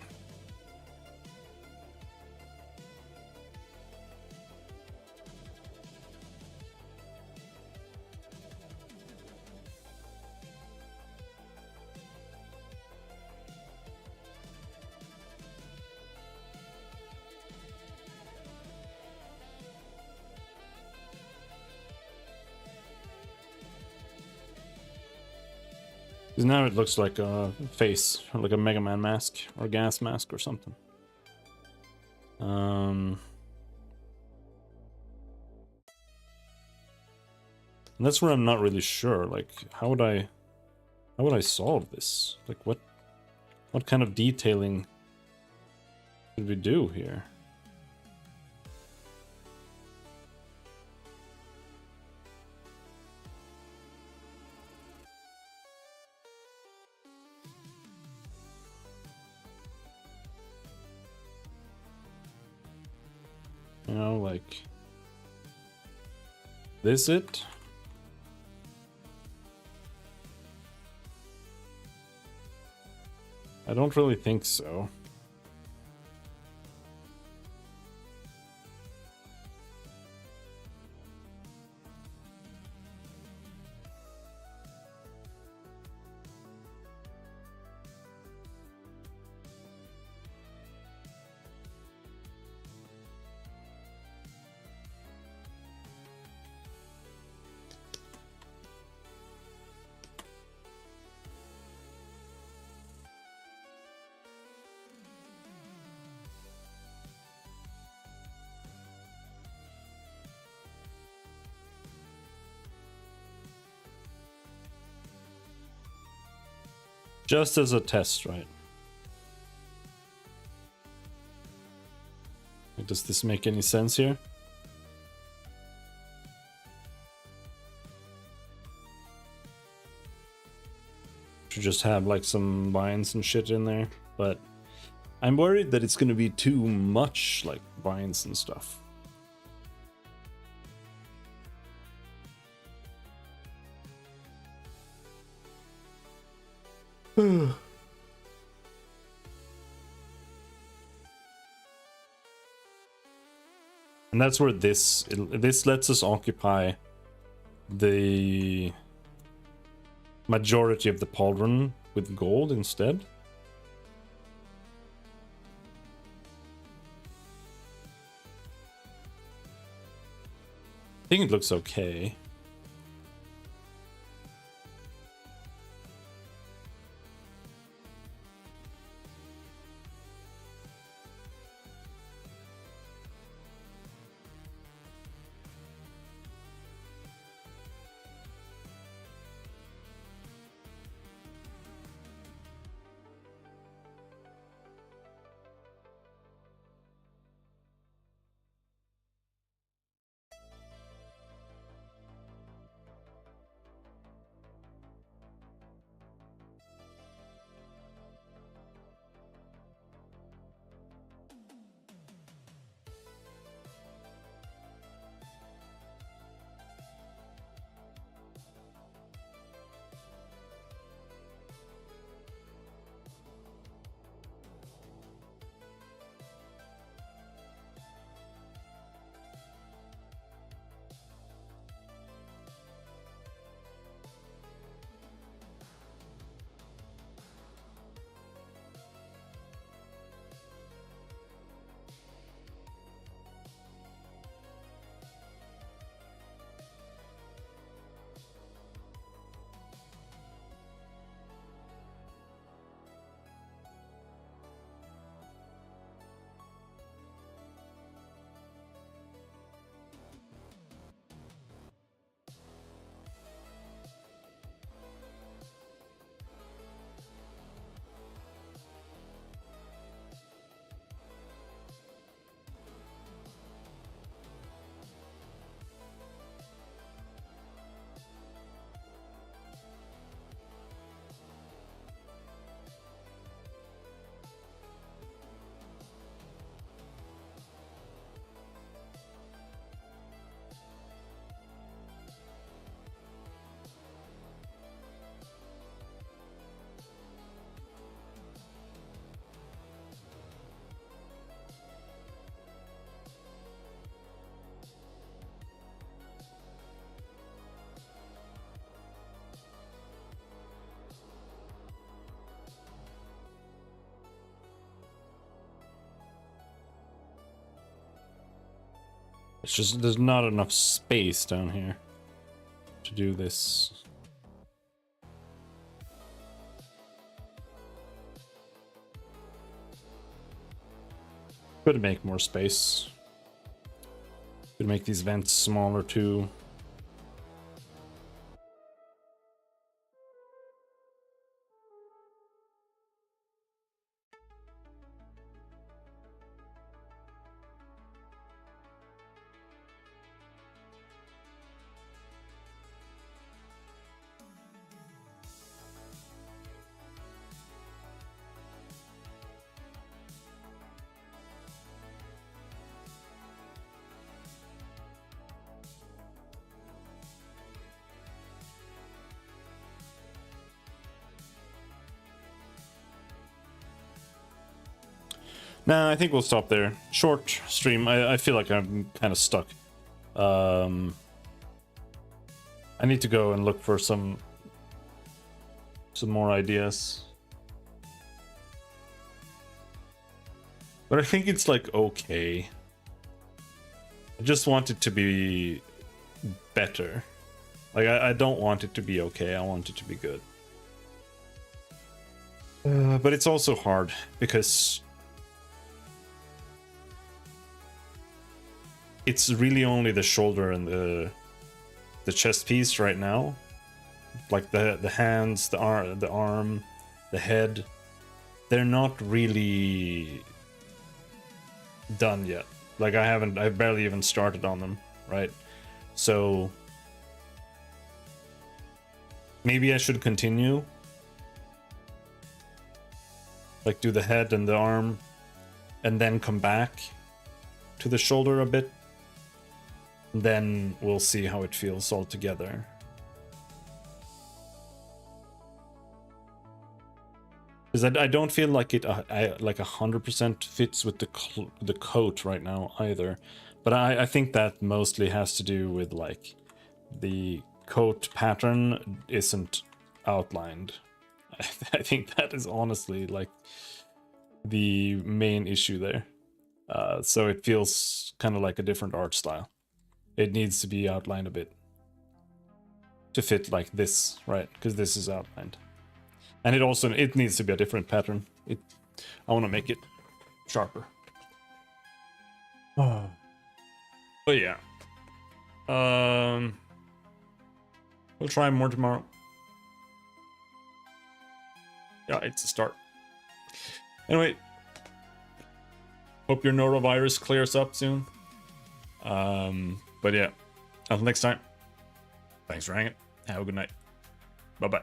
Because now it looks like a face, or like a Mega Man mask, or gas mask or something. And that's where I'm not really sure. Like, how would I solve this? Like, what kind of detailing should we do here? You know, like, this it? I don't really think so. Just as a test, right? Does this make any sense here? Should just have like some vines and shit in there, but I'm worried that it's gonna be too much like vines and stuff. And that's where this lets us occupy the majority of the pauldron with gold instead. I think it looks okay. It's just there's not enough space down here to do this. Could make more space. Could make these vents smaller too. Nah, I think we'll stop there. Short stream. I feel like I'm kind of stuck. I need to go and look for some more ideas. But I think it's like okay. I just want it to be better. Like I don't want it to be okay. I want it to be good. But it's also hard because it's really only the shoulder and the chest piece right now. Like the hands, the arm, the head. They're not really done yet. Like I've barely even started on them, right? So maybe I should continue. Like do the head and the arm and then come back to the shoulder a bit. Then we'll see how it feels all together. Because I don't feel like it like 100% fits with the coat right now either. But I think that mostly has to do with like the coat pattern isn't outlined. I think that is honestly like the main issue there. So it feels kind of like a different art style. It needs to be outlined a bit to fit like this, right? Because this is outlined. And it needs to be a different pattern. I want to make it sharper. Oh. But yeah. We'll try more tomorrow. Yeah, it's a start. Anyway. Hope your norovirus clears up soon. But yeah. Until next time. Thanks for hanging. Have a good night. Bye-bye.